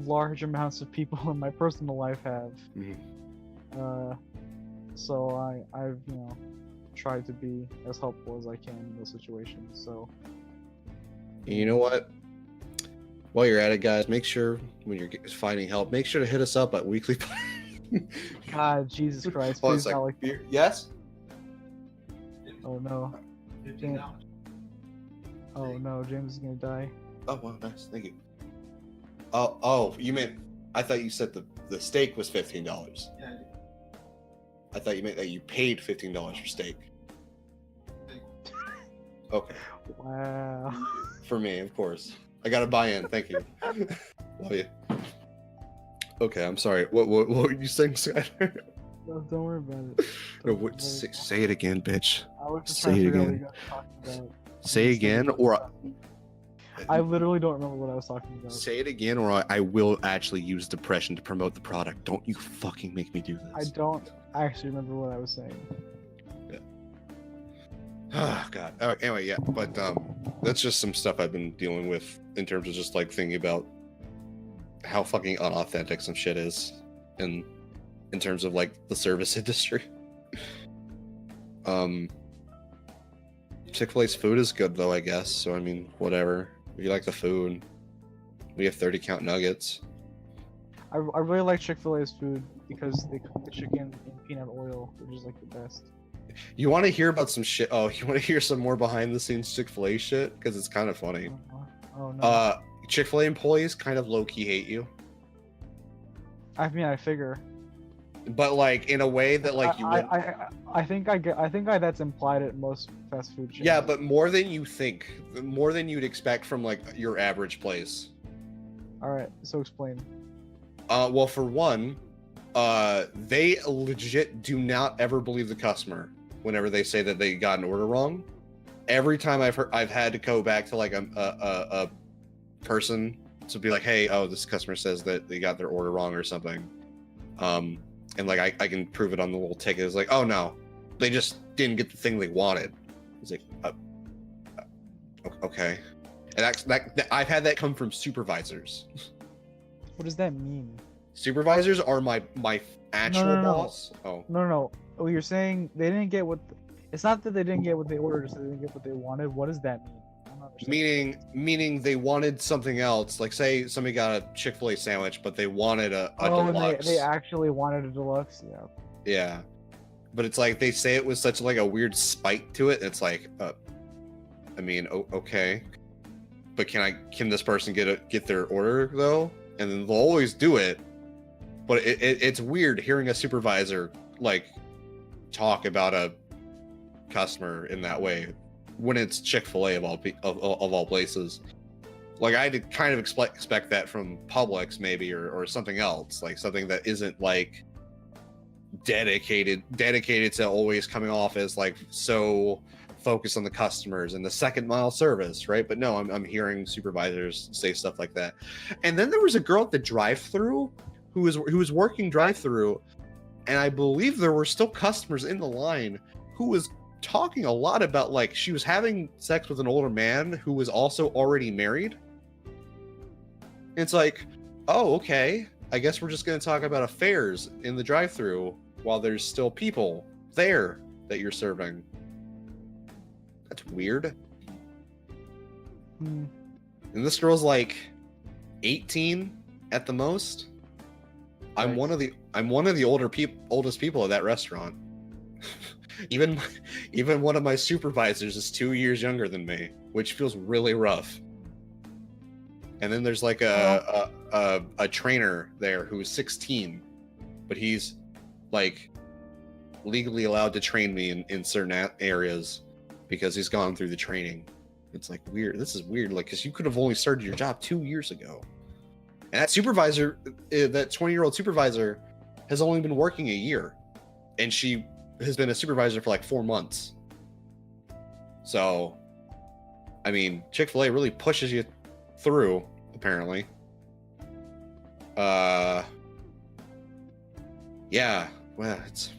large amounts of people in my personal life have. Mm-hmm. So I've tried to be as helpful as I can in those situations. So you know what? While you're at it, guys, make sure when you're finding help, make sure to hit us up at Weekly. God, Jesus Christ! Hold on a Please second. not like. Yes. Oh no. Oh no, James is gonna die. Oh wow, nice, thank you. Oh, you meant? I thought you said the steak was $15. Yeah. I thought you meant that you paid $15 for steak. Okay. Wow. For me, of course. I gotta buy in. Thank you. Love you. Okay, I'm sorry. What were you saying, Skylar? No, don't worry about it. No, say it again, bitch. I was just Say trying to it figure out what again. you guys were talking about. Say again, or I literally don't remember what I was talking about. say it again, or I will actually use depression to promote the product. Don't you fucking make me do this. I don't actually remember what I was saying. Oh god. Anyway, yeah, but that's just some stuff I've been dealing with in terms of just like thinking about how fucking unauthentic some shit is in terms of like the service industry. Chick-fil-A's food is good though, I guess. So I mean, whatever. If you like the food, we have 30 count nuggets. I really like Chick-fil-A's food because they cook the chicken in peanut oil, which is like the best. You want to hear about some shit? Oh, you want to hear some more behind the scenes Chick-fil-A shit? Because it's kind of funny. Oh no. Chick-fil-A employees kind of low-key hate you, I mean, I figure. but like in a way that like you wouldn't. I think that's implied at most fast food chains. Yeah, but more than you think, more than you'd expect from like your average place. All right, so explain. Well, for one, they legit do not ever believe the customer whenever they say that they got an order wrong. Every time I've had to go back to like a person to be like, hey, oh, this customer says that they got their order wrong or something. And like I can prove it on the little ticket. It's like, oh no, they just didn't get the thing they wanted. It's like, okay. And that I've had that come from supervisors. What does that mean? Supervisors are my actual No. boss. Oh, No. Oh, you're saying they didn't get what? It's not that they didn't get what they ordered, it's that they didn't get what they wanted. What does that mean? I'm not understanding. meaning they wanted something else. Like say somebody got a Chick-fil-A sandwich, but they wanted a Oh, deluxe. they actually wanted a deluxe. Yeah. Yeah, but it's like they say it with such like a weird spite to it. It's like, I mean, okay, but can this person get their order though? And then they'll always do it. But it's weird hearing a supervisor like talk about a customer in that way when it's Chick-fil-A of all places. Like I'd kind of expect that from Publix maybe or something else, like something that isn't like dedicated to always coming off as like so focused on the customers and the second mile service, right? But no, I'm hearing supervisors say stuff like that. And then there was a girl at the drive-through who was working drive-through, and I believe there were still customers in the line who was talking a lot about like she was having sex with an older man who was also already married. It's like, oh, okay, I guess we're just going to talk about affairs in the drive-thru while there's still people there that you're serving. That's weird. And this girl's like 18 at the most. Right. I'm one of the oldest people at that restaurant. even one of my supervisors is 2 years younger than me, which feels really rough. And then there's like a trainer there who's 16, but he's like legally allowed to train me in certain areas because he's gone through the training. It's like weird. This is weird. Like, because you could have only started your job 2 years ago. And that supervisor, that 20-year-old supervisor, has only been working a year, and she has been a supervisor for like 4 months. So, I mean, Chick-fil-A really pushes you through, apparently. Yeah, well, it's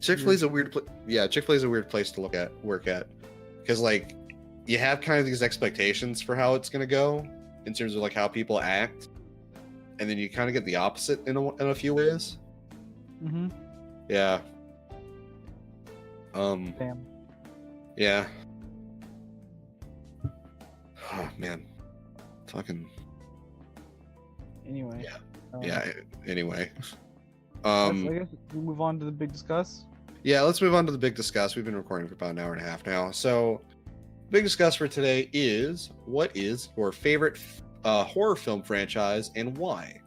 Chick-fil-A's a weird Chick-fil-A's a weird place to work at, because like you have kind of these expectations for how it's gonna go in terms of like how people act, and then you kind of get the opposite in a few ways. Mm-hmm. Yeah. Damn. Yeah. Oh man. Fucking. Anyway. Yeah. Anyway. I guess we move on to the big discuss. Yeah, let's move on to the big discuss. We've been recording for about an hour and a half now. So, big discuss for today is, what is your favorite horror film franchise and why?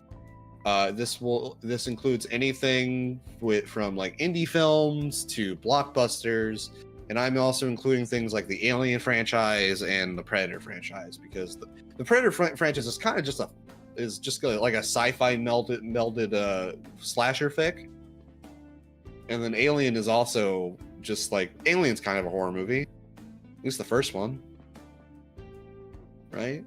This includes anything from like indie films to blockbusters, and I'm also including things like the Alien franchise and the Predator franchise, because the Predator franchise is kind of just like a sci-fi melded slasher fic, and then Alien is also just like Alien's kind of a horror movie, at least the first one, right?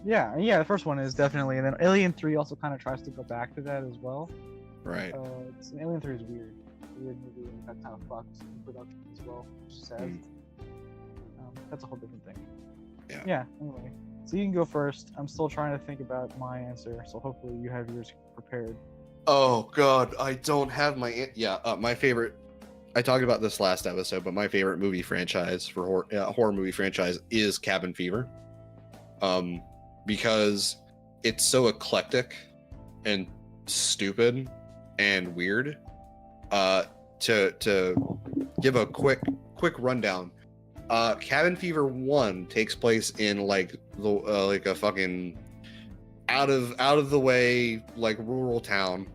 Yeah, the first one is definitely, and then Alien 3 also kind of tries to go back to that as well. Right. Alien 3 is weird movie, and that kind of fucks in production as well, which is sad. That's a whole different thing. Yeah. Anyway, so you can go first. I'm still trying to think about my answer, so hopefully you have yours prepared. Oh god, I don't have my my favorite. I talked about this last episode, but my favorite movie franchise for horror movie franchise is Cabin Fever. Because it's so eclectic and stupid and weird. To give a quick rundown, Cabin Fever 1 takes place in like a fucking out of the way like rural town.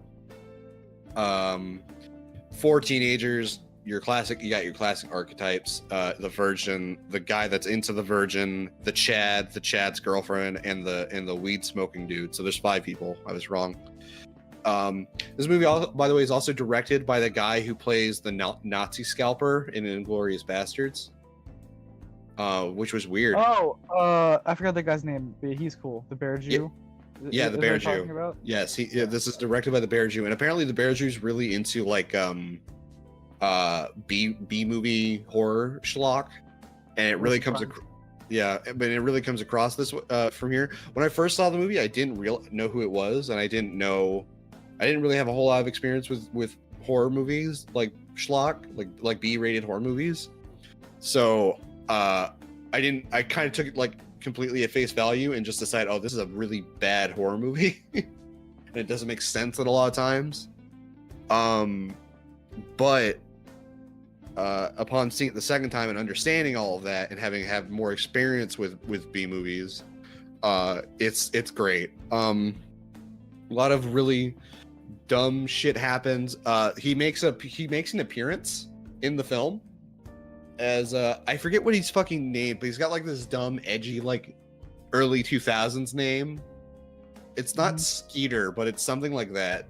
4 teenagers. You got your classic archetypes: the virgin, the guy that's into the virgin, the Chad's girlfriend, and the weed smoking dude. So there's 5 people. I was wrong. This movie, by the way, is also directed by the guy who plays the Nazi scalper in Inglourious Bastards, which was weird. Oh, I forgot that guy's name, but he's cool. The Bear Jew. Yeah, the Bear Jew. Yes, this is directed by the Bear Jew, and apparently the Bear Jew's really into like B movie horror schlock, and it really comes across this from here. When I first saw the movie, I didn't know who it was, and I didn't really have a whole lot of experience with horror movies like schlock, like B-rated horror movies. So I kind of took it like completely at face value and just decided, oh, this is a really bad horror movie, and it doesn't make sense at a lot of times. But upon seeing it the second time and understanding all of that and having had more experience with B movies, it's great. A lot of really dumb shit happens. He makes an appearance in the film as I forget what he's fucking named, but he's got like this dumb, edgy, like early 2000s name. It's not Skeeter, but it's something like that.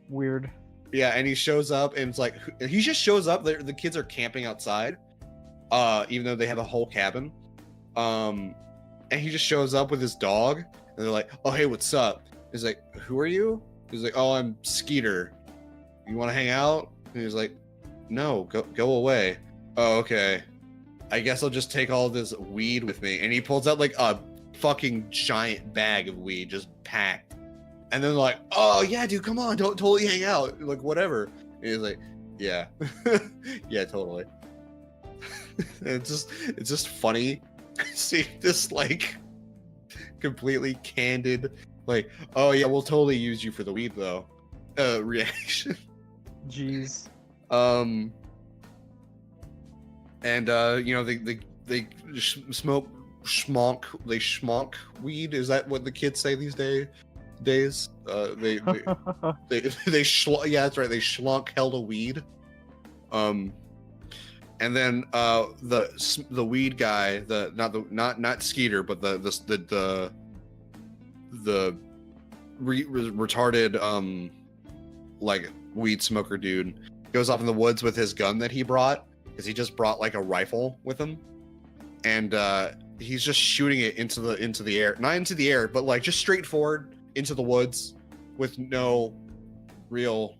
Weird. Yeah, and he shows up and it's like he just shows up. The kids are camping outside, even though they have a whole cabin. And he just shows up with his dog, and they're like, "Oh, hey, what's up?" He's like, "Who are you?" He's like, "Oh, I'm Skeeter. You want to hang out?" And he's like, "No, go away." "Oh, okay. I guess I'll just take all this weed with me." And he pulls out like a fucking giant bag of weed, just packed. And then like, "Oh yeah, dude, come on, don't totally hang out, like whatever." And he's like, "Yeah, yeah, totally." It's just funny seeing this like completely candid, like, "Oh yeah, we'll totally use you for the weed though," reaction. Jeez. And you know, they smoke schmonk weed. Is that what the kids say these days? They yeah, that's right, they schlonk hella weed. And then the weed guy, not Skeeter, but the retarded like weed smoker dude goes off in the woods with his gun that he brought, because he just brought like a rifle with him, and he's just shooting it into the air, not into the air, but like just straight forward into the woods with no real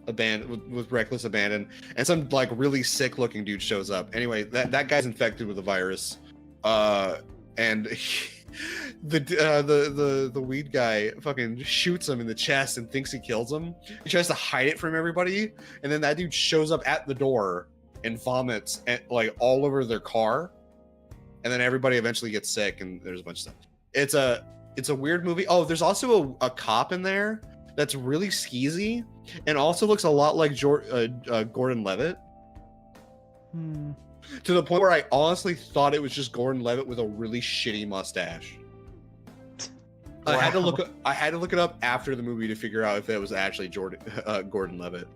with reckless abandon. And some like really sick looking dude shows up. Anyway, that guy's infected with the virus, and the weed guy fucking shoots him in the chest and thinks he kills him. He tries to hide it from everybody, and then that dude shows up at the door and vomits like all over their car, and then everybody eventually gets sick, and there's a bunch of stuff. It's a weird movie. Oh, there's also a cop in there that's really skeezy and also looks a lot like Gordon Levitt. To the point where I honestly thought it was just Gordon Levitt with a really shitty mustache. Wow. I had to look it up after the movie to figure out if that was actually Gordon Levitt.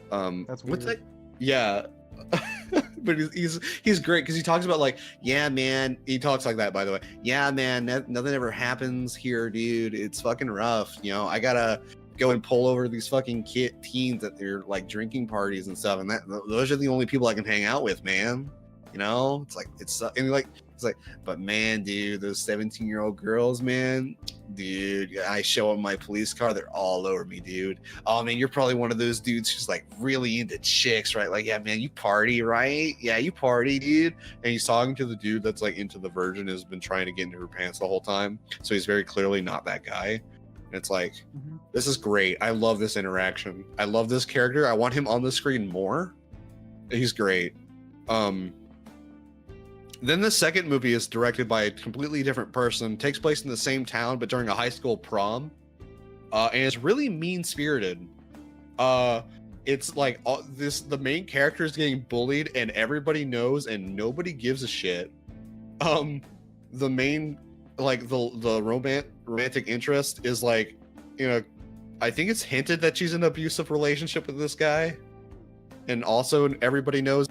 That's weird. What's that? Yeah. But he's great because he talks about like, "Yeah, man," he talks like that, by the way. "Yeah, man, nothing ever happens here, dude. It's fucking rough. You know, I gotta go and pull over these fucking teens at their like drinking parties and stuff, and those are the only people I can hang out with, man. You know, it's like but man, dude, those 17-year-old girls, man, dude, I show them my police car, they're all over me, dude. Oh man, you're probably one of those dudes who's like really into chicks, right? Like, yeah, man, you party, right? Yeah, you party, dude." And he's talking to the dude that's like into the virgin, has been trying to get into her pants the whole time, so he's very clearly not that guy. And it's like, This is great. I love this interaction. I love this character. I want him on the screen more. He's great. Then the second movie is directed by a completely different person, takes place in the same town, but during a high school prom, and it's really mean-spirited. It's like the main character is getting bullied, and everybody knows, and nobody gives a shit. The main, like the romantic interest is like, you know, I think it's hinted that she's in an abusive relationship with this guy, and also everybody knows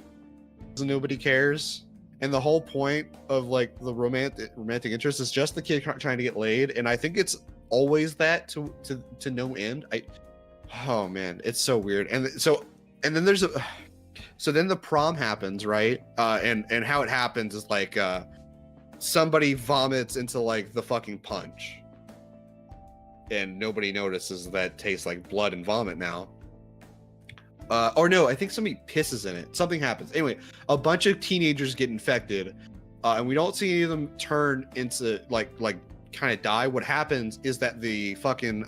and nobody cares. And the whole point of like the romantic interest is just the kid trying to get laid, and I think it's always that to no end. Oh man, it's so weird. And then then the prom happens, right? And how it happens is like somebody vomits into like the fucking punch, and nobody notices that tastes like blood and vomit now. Or no, I think somebody pisses in it. Something happens. Anyway, a bunch of teenagers get infected, and we don't see any of them turn into like kind of die. What happens is that the fucking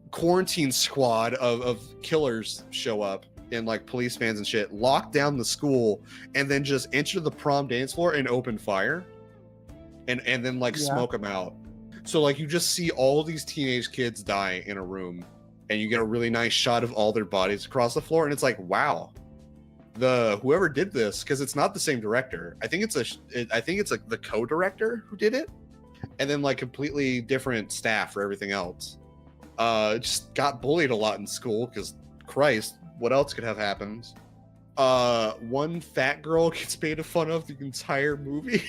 quarantine squad of killers show up, and like police fans and shit, lock down the school, and then just enter the prom dance floor and open fire, and then like smoke them out. So like you just see all these teenage kids die in a room. and you get a really nice shot of all their bodies across the floor, and it's like, wow, whoever did this, because it's not the same director. I think it's like the co-director who did it, and then like completely different staff for everything else. Just got bullied a lot in school because Christ, what else could have happened? One fat girl gets made fun of the entire movie.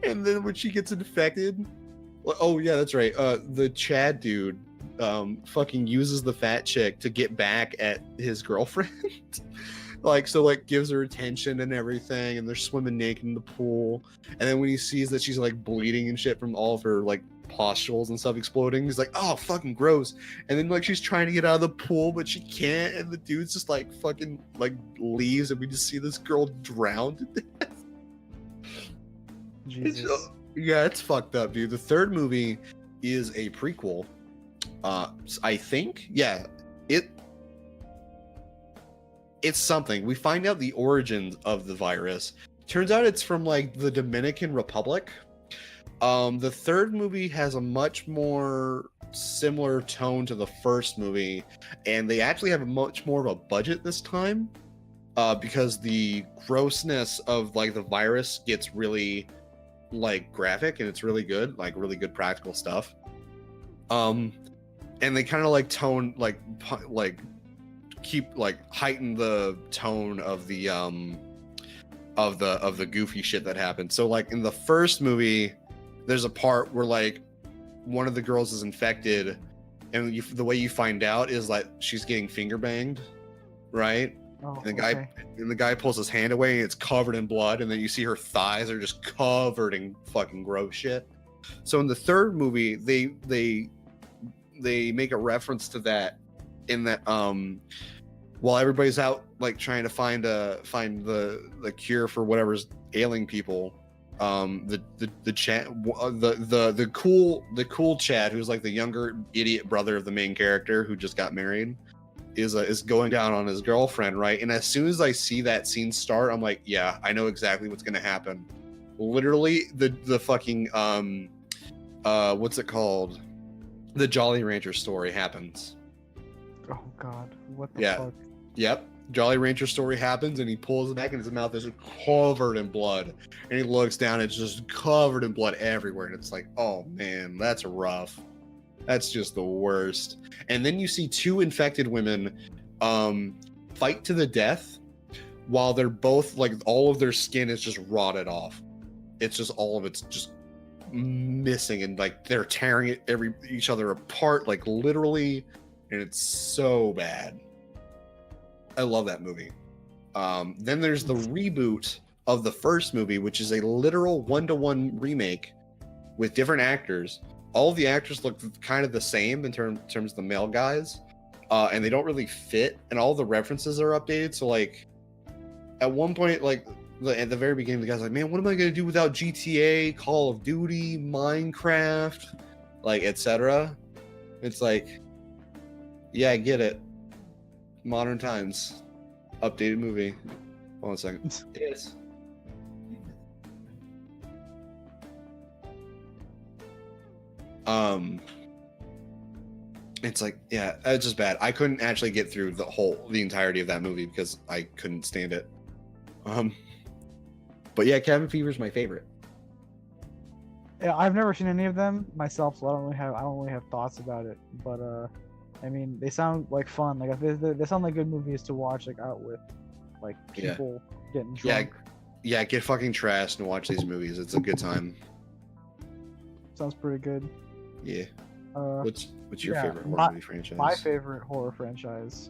And then when she gets infected, oh yeah, that's right. The Chad dude fucking uses the fat chick to get back at his girlfriend. like gives her attention and everything, and they're swimming naked in the pool. And then when he sees that she's like bleeding and shit from all of her like pustules and stuff exploding, he's like, oh, fucking gross. And then like she's trying to get out of the pool, but she can't, and the dude's just like fucking like leaves, and we just see this girl drown to death. Jesus. Yeah, it's fucked up, dude. The third movie is a prequel. I think, yeah, it's something. We find out the origins of the virus. Turns out it's from like the Dominican Republic. The third movie has a much more similar tone to the first movie, and they actually have a much more of a budget this time, because the grossness of like the virus gets really like graphic, and it's really good, like really good practical stuff. And they kind of like tone like keep like heighten the tone of the goofy shit that happened. So like in the first movie, there's a part where like one of the girls is infected, and the way you find out is like she's getting finger banged, right? Oh, And the guy pulls his hand away, and it's covered in blood, and then you see her thighs are just covered in fucking gross shit. So in the third movie, they make a reference to that, in that while everybody's out like trying to find the cure for whatever's ailing people, the cool Chad, who's like the younger idiot brother of the main character who just got married, is going down on his girlfriend, right? And as soon as I see that scene start, I'm like, yeah, I know exactly what's gonna happen. Literally, the fucking what's it called? The Jolly Rancher story happens. Oh God, what the fuck? Yep. Jolly Rancher story happens, and he pulls it back, and his mouth is covered in blood. And he looks down, and it's just covered in blood everywhere. And it's like, oh man, that's rough. That's just the worst. And then you see two infected women fight to the death, while they're both like all of their skin is just rotted off. It's just all of it's just missing, and like they're tearing each other apart, like literally, and it's so bad. I love that movie. Then there's the reboot of the first movie, which is a literal 1-to-1 remake with different actors. All of the actors look kind of the same in terms of the male guys, and they don't really fit, and all the references are updated. So like at one point, like at the very beginning, the guy's like, man, what am I going to do without GTA, Call of Duty, Minecraft, like etc. It's like, yeah, I get it. Modern times. Updated movie. Hold on a second. Yes. It's like, yeah, it's just bad. I couldn't actually get through the entirety of that movie because I couldn't stand it. But yeah, Cabin Fever is my favorite. Yeah, I've never seen any of them myself, so I don't really have thoughts about it. But I mean, they sound like fun. Like they sound like good movies to watch, like out with, like people getting drunk. Yeah, get fucking trashed and watch these movies. It's a good time. Sounds pretty good. Yeah. What's your favorite horror movie franchise? My favorite horror franchise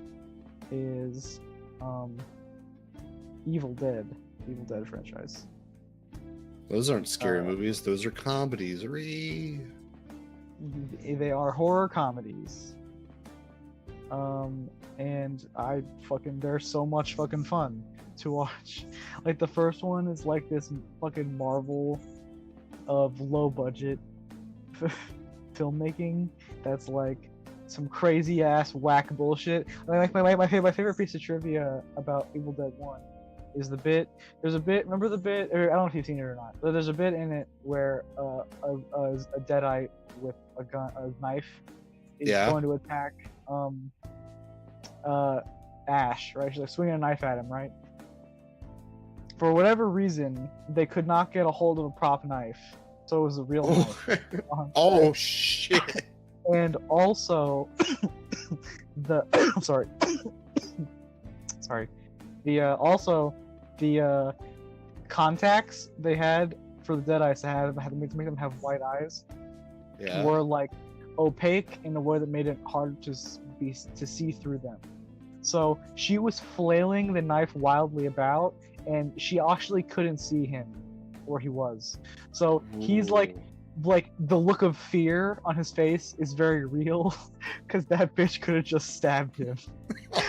is Evil Dead franchise. Those aren't scary movies. Those are comedies. They are horror comedies. And they're so much fucking fun to watch. Like the first one is like this fucking marvel of low budget filmmaking that's like some crazy ass whack bullshit. Like my favorite piece of trivia about Evil Dead 1 is the bit. There's a bit. Remember the bit? Or I don't know if you've seen it or not. But there's a bit in it where a deadite with a knife is going to attack Ash, right? She's like swinging a knife at him, right? For whatever reason, they could not get a hold of a prop knife, so it was a real knife. Oh shit! And also, the sorry, sorry, the contacts they had for the Deadeyes to make them have white eyes were like opaque in a way that made it hard to see through them. So she was flailing the knife wildly about, and she actually couldn't see him where he was. So he's like the look of fear on his face is very real, because that bitch could have just stabbed him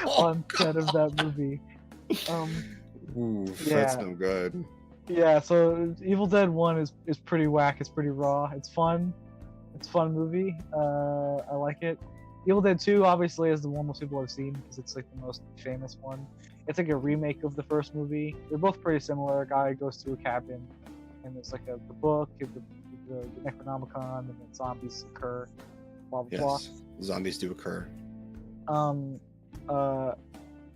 on set of that movie. That's no good. Yeah, so Evil Dead 1 is pretty whack. It's pretty raw. It's fun. It's a fun movie. I like it. Evil Dead 2 obviously is the one most people have seen because it's like the most famous one. It's like a remake of the first movie. They're both pretty similar. A guy goes to a cabin, and there's like the book, the Necronomicon, and then zombies occur. Blah blah blah. Yes, zombies do occur.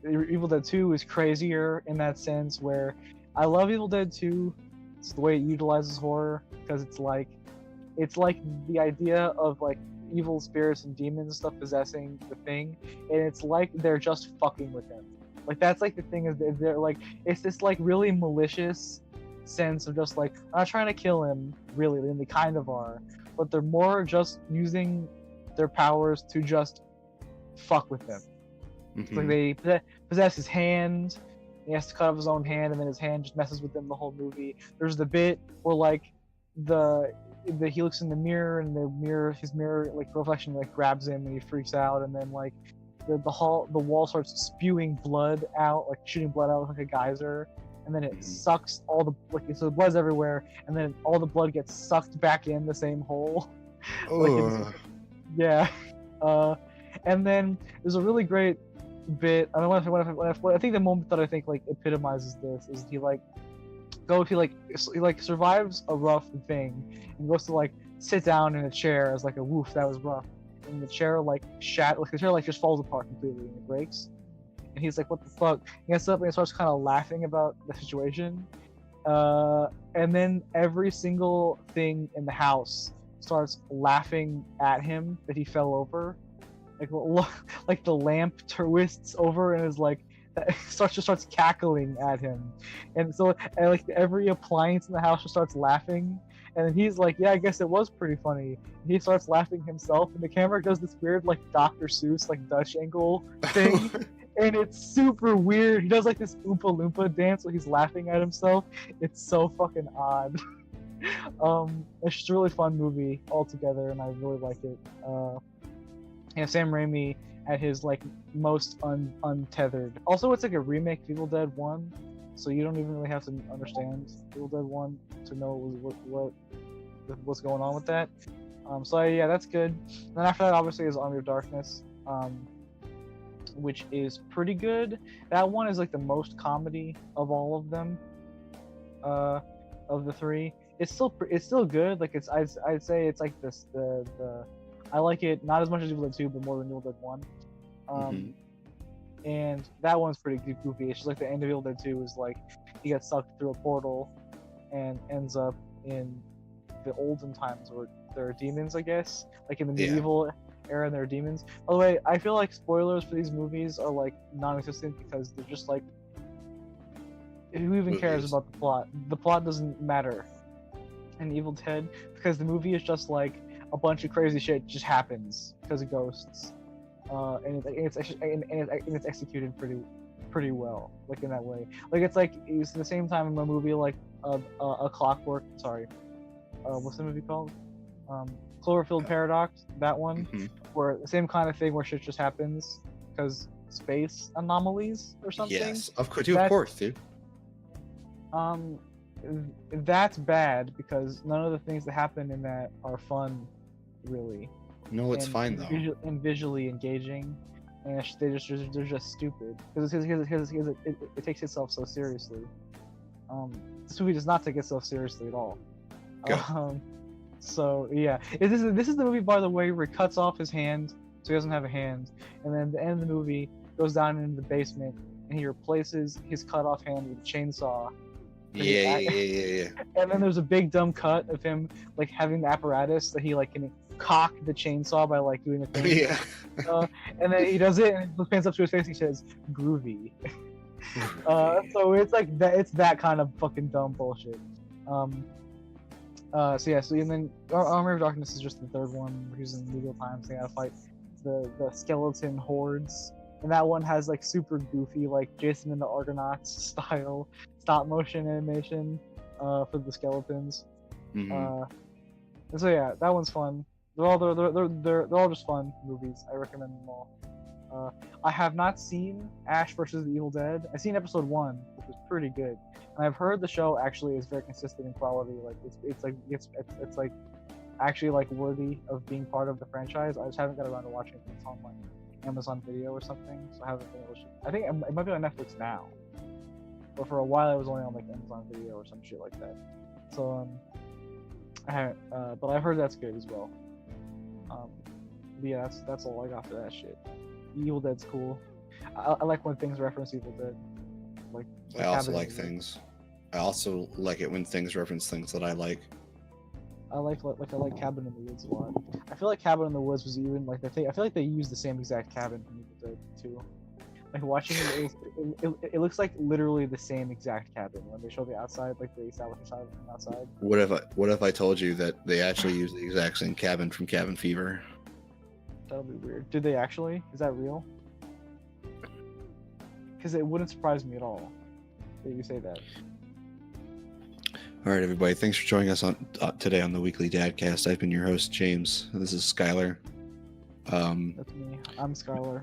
Evil Dead 2 is crazier in that sense, where I love Evil Dead 2. It's the way it utilizes horror, because it's like the idea of like evil spirits and demons and stuff possessing the thing, and it's like they're just fucking with him. Like that's like the thing is they're like, it's this like really malicious sense of just like, I'm not trying to kill him really, and they kind of are, but they're more just using their powers to just fuck with him. Mm-hmm. Like they possess his hand. He has to cut off his own hand, and then his hand just messes with them the whole movie. There's the bit where like he looks in the mirror, and his mirror like reflection like grabs him, and he freaks out, and then like the wall starts spewing blood out, like shooting blood out like a geyser, and then it sucks all the so the blood's everywhere, and then all the blood gets sucked back in the same hole. And then there's a really great bit. I think the moment that I think like epitomizes this is he survives a rough thing and goes to like sit down in a chair as like a woof, that was rough, and the chair just falls apart completely and it breaks, and he's like, what the fuck? He gets up and he starts kind of laughing about the situation, and then every single thing in the house starts laughing at him that he fell over. Like the lamp twists over and is like starts cackling at him, and so like every appliance in the house just starts laughing, and then he's like, yeah, I guess it was pretty funny. And he starts laughing himself, and the camera does this weird like Dr. Seuss like Dutch angle thing, and it's super weird. He does like this Oompa Loompa dance where he's laughing at himself. It's so fucking odd. It's just a really fun movie altogether, and I really like it. Sam Raimi at his like most untethered. Also, it's like a remake of Evil Dead 1, so you don't even really have to understand Evil Dead 1 to know what's going on with that. So yeah, that's good. And then after that, obviously, is Army of Darkness, which is pretty good. That one is like the most comedy of all of them, of the three. It's still good. Like I'd say it's like this the I like it not as much as Evil Dead 2, but more than Evil Dead 1. And that one's pretty goofy. It's just like the end of Evil Dead 2 is like he gets sucked through a portal and ends up in the olden times where there are demons, I guess. Like in the medieval era, there are demons. By the way, I feel like spoilers for these movies are like non-existent because they're just like, who even cares about the plot? The plot doesn't matter in Evil Dead because the movie is just like a bunch of crazy shit just happens because of ghosts, and it's executed pretty well, like in that way. Like it's the same time in a movie like a Clockwork. Sorry, what's the movie called? Cloverfield Paradox. That one, where the same kind of thing where shit just happens because space anomalies or something. Yes, of course, dude. That's bad because none of the things that happen in that are fun, really. No, it's fine though. And visually engaging, and they're just stupid because it takes itself so seriously. This movie does not take itself seriously at all. So yeah, this is the movie, by the way, where he cuts off his hand so he doesn't have a hand. And then at the end of the movie, goes down into the basement and he replaces his cut off hand with a chainsaw. Yeah. And then there's a big dumb cut of him like having the apparatus that he like can cock the chainsaw by like doing a thing. Yeah. And then he does it and he pans up to his face and he says groovy. So it's like that. It's that kind of fucking dumb bullshit. So and then Army of Darkness is just the third one. We're using medieval times. They gotta fight the skeleton hordes, and that one has like super goofy, like Jason and the Argonauts style stop motion animation for the skeletons. And so yeah, that one's fun. They're all just fun movies. I recommend them all. I have not seen Ash versus the Evil Dead. I've seen episode 1, which was pretty good, and I've heard the show actually is very consistent in quality. Like it's like actually like worthy of being part of the franchise. I just haven't got around to watching it. It's on like Amazon Video or something, so I haven't been able to. I think it might be on Netflix now, but for a while it was only on like Amazon Video or some shit like that. So but I've heard that's good as well. But yeah, that's all I got for that shit. Evil Dead's cool. I like when things reference Evil Dead. Like I also like things. I also like it when things reference things that I like. I like Cabin in the Woods a lot. I feel like Cabin in the Woods was even like the thing. I feel like they used the same exact cabin from Evil Dead too. Like watching it looks like literally the same exact cabin when they show the outside, like they establish the side and outside. What if I told you that they actually use the exact same cabin from Cabin Fever? That'll be weird. Did they actually? Is that real? Because it wouldn't surprise me at all that you say that. All right, everybody. Thanks for joining us on today on the Weekly DADCast. I've been your host, James. This is Skylar. That's me. I'm Skylar.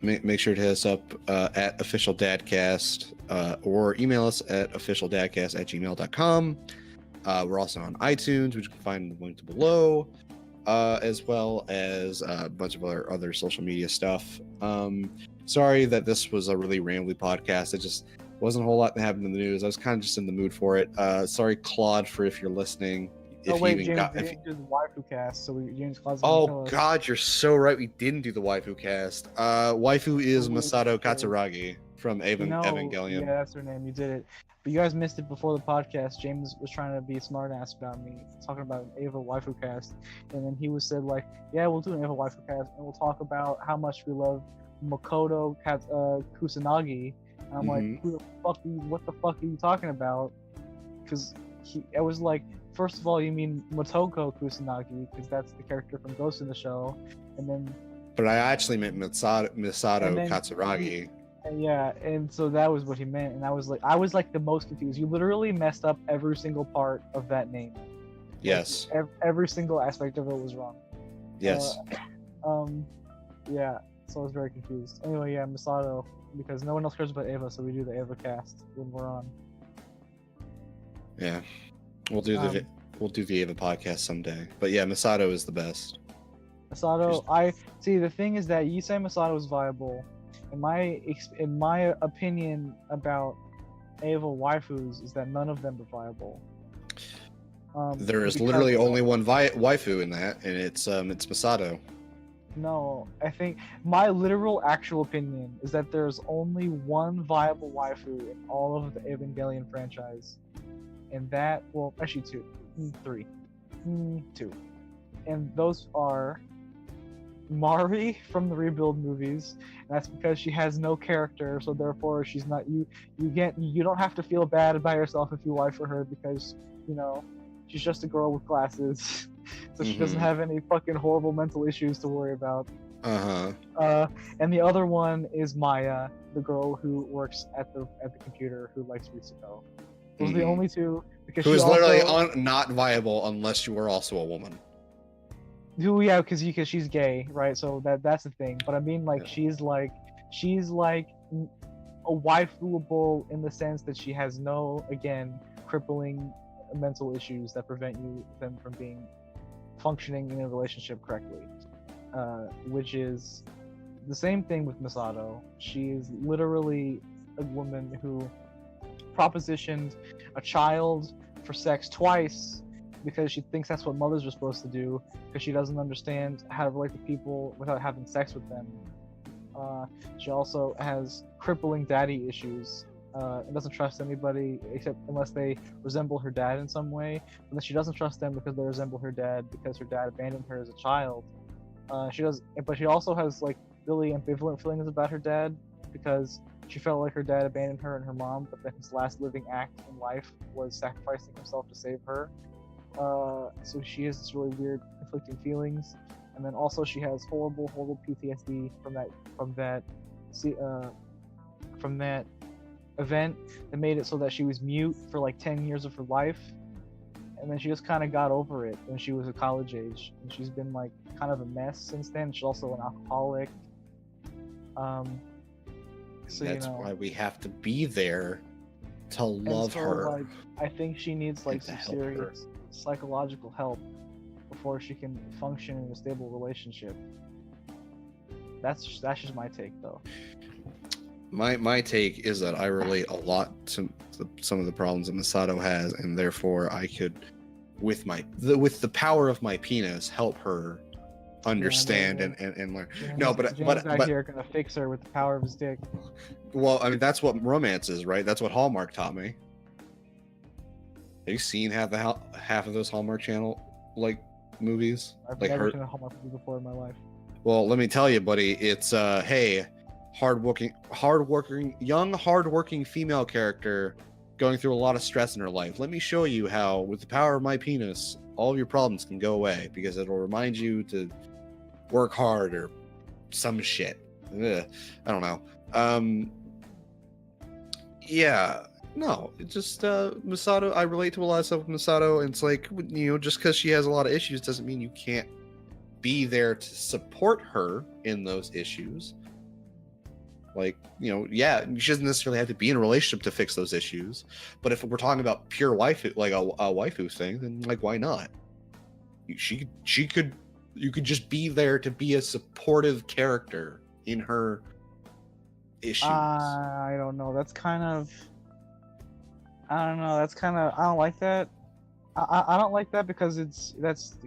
Make sure to hit us up at official DADcast or email us at officialdadcast@gmail.com. We're also on iTunes, which you can find linked below. As well as a bunch of other social media stuff. Sorry that this was a really rambly podcast. It just wasn't a whole lot that happened in the news. I was kind of just in the mood for it. Sorry, Claude, for if you're listening. James, we didn't do the waifu cast, so James Claude's God, you're so right. We didn't do the waifu cast. Waifu is Masato Katsuragi from Evangelion. Yeah, that's her name. You did it. But you guys missed it before the podcast. James was trying to be a smartass about me, talking about an Ava waifu cast, and then he said like, "Yeah, we'll do an Ava waifu cast, and we'll talk about how much we love Makoto Kusanagi." And I'm like, "What the fuck are you talking about?" Because I was like, first of all, you mean Motoko Kusanagi, because that's the character from Ghost in the Shell, and then. But I actually meant Misato Katsuragi. Yeah, and so that was what he meant, and I was like the most confused. You literally messed up every single part of that name. Yes. Like, every single aspect of it was wrong. Yes. Yeah. So I was very confused. Anyway, yeah, Misato, because no one else cares about Ava, so we do the Ava cast when we're on. Yeah, we'll do the Ava podcast someday. But yeah, Misato is the best. Misato, the thing is that you say Misato is viable. In my opinion about Ava waifus is that none of them are viable. There is literally only one waifu in that, and it's Misato. No, I think my literal actual opinion is that there's only one viable waifu in all of the Evangelion franchise, and that, well, actually two, and those are Mari from the Rebuild movies, and that's because she has no character, so therefore she's not you don't have to feel bad about yourself if you wife for her, because she's just a girl with glasses, so she doesn't have any fucking horrible mental issues to worry about. And the other one is Maya, the girl who works at the computer, who likes Ritsuko. Those are the only two, because who is literally not viable unless you are also a woman. Yeah, because she's gay, right? So that's the thing. But I mean, like, she's like a waifuable in the sense that she has no, again, crippling mental issues that prevent them from functioning in a relationship correctly. Which is the same thing with Misato. She is literally a woman who propositioned a child for sex twice, because she thinks that's what mothers are supposed to do, because she doesn't understand how to relate to people without having sex with them. She also has crippling daddy issues, and doesn't trust anybody except unless they resemble her dad in some way. And then she doesn't trust them because they resemble her dad, because her dad abandoned her as a child. But she also has like really ambivalent feelings about her dad, because she felt like her dad abandoned her and her mom, but then his last living act in life was sacrificing himself to save her. So she has this really weird conflicting feelings, and then also she has horrible PTSD from that event that made it so that she was mute for like 10 years of her life, and then she just kind of got over it when she was at college age, and she's been like kind of a mess since then. She's also an alcoholic. So That's why we have to be there to love her. Like, I think she needs like some to help her. serious psychological help before she can function in a stable relationship. That's just my take, though. My take is that I relate a lot to some of the problems that Masato has, and therefore I could, with the power of my penis, help her understand and learn. James here gonna fix her with the power of his dick. Well, I mean, that's what romance is, right? That's what Hallmark taught me. Have you seen half of those Hallmark Channel like movies? I've like never seen a Hallmark movie before in my life. Well, let me tell you, buddy. It's hey, hardworking female character going through a lot of stress in her life. Let me show you how, with the power of my penis, all of your problems can go away, because it'll remind you to work hard or some shit. Ugh, I don't know. Yeah, no, it's just Masato. I relate to a lot of stuff with Masato, and it's like, just because she has a lot of issues doesn't mean you can't be there to support her in those issues. Like, yeah, she doesn't necessarily have to be in a relationship to fix those issues. But if we're talking about pure waifu, like a waifu thing, then like, why not? You could just be there to be a supportive character in her issues. I don't know. I don't like that. I don't like that because it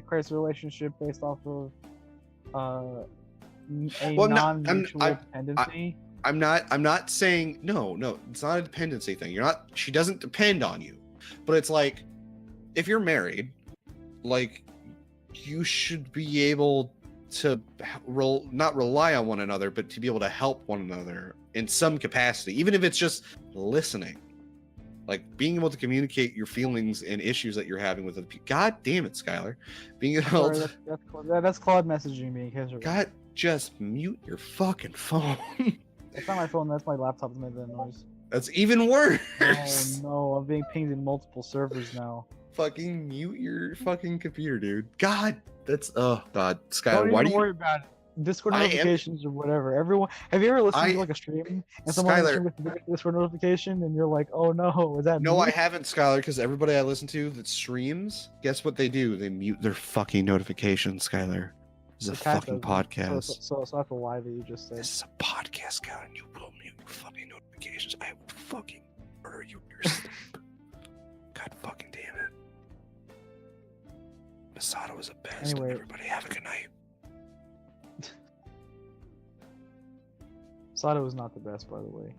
creates a relationship based off of a non-mutual dependency. I'm not saying no, it's not a dependency thing. She doesn't depend on you. But it's like, if you're married, like, you should be able to not rely on one another, but to be able to help one another in some capacity, even if it's just listening. Like, being able to communicate your feelings and issues that you're having with other people. God damn it, Skylar. Being able to... That's Claude messaging me. God, just mute your fucking phone. That's not my phone, that's my laptop that made that noise. That's even worse. Oh no, I'm being pinged in multiple servers now. Fucking mute your fucking computer, dude. God, oh god, Skylar, Don't why even do you worry about it. Discord notifications or whatever. Everyone, have you ever listened to like a stream and someone with the Discord notification and you're like, oh no, is that me? No, I haven't, Skylar, because everybody I listen to that streams, guess what they do? They mute their fucking notifications, Skylar. This is a fucking podcast. So it's not the lie that you just said. This is a podcast, Skylar, and you will mute your fucking notifications. I will fucking murder you in your sleep. God fucking damn it. Masato is the best. Anyway. Everybody have a good night. Sato is not the best, by the way.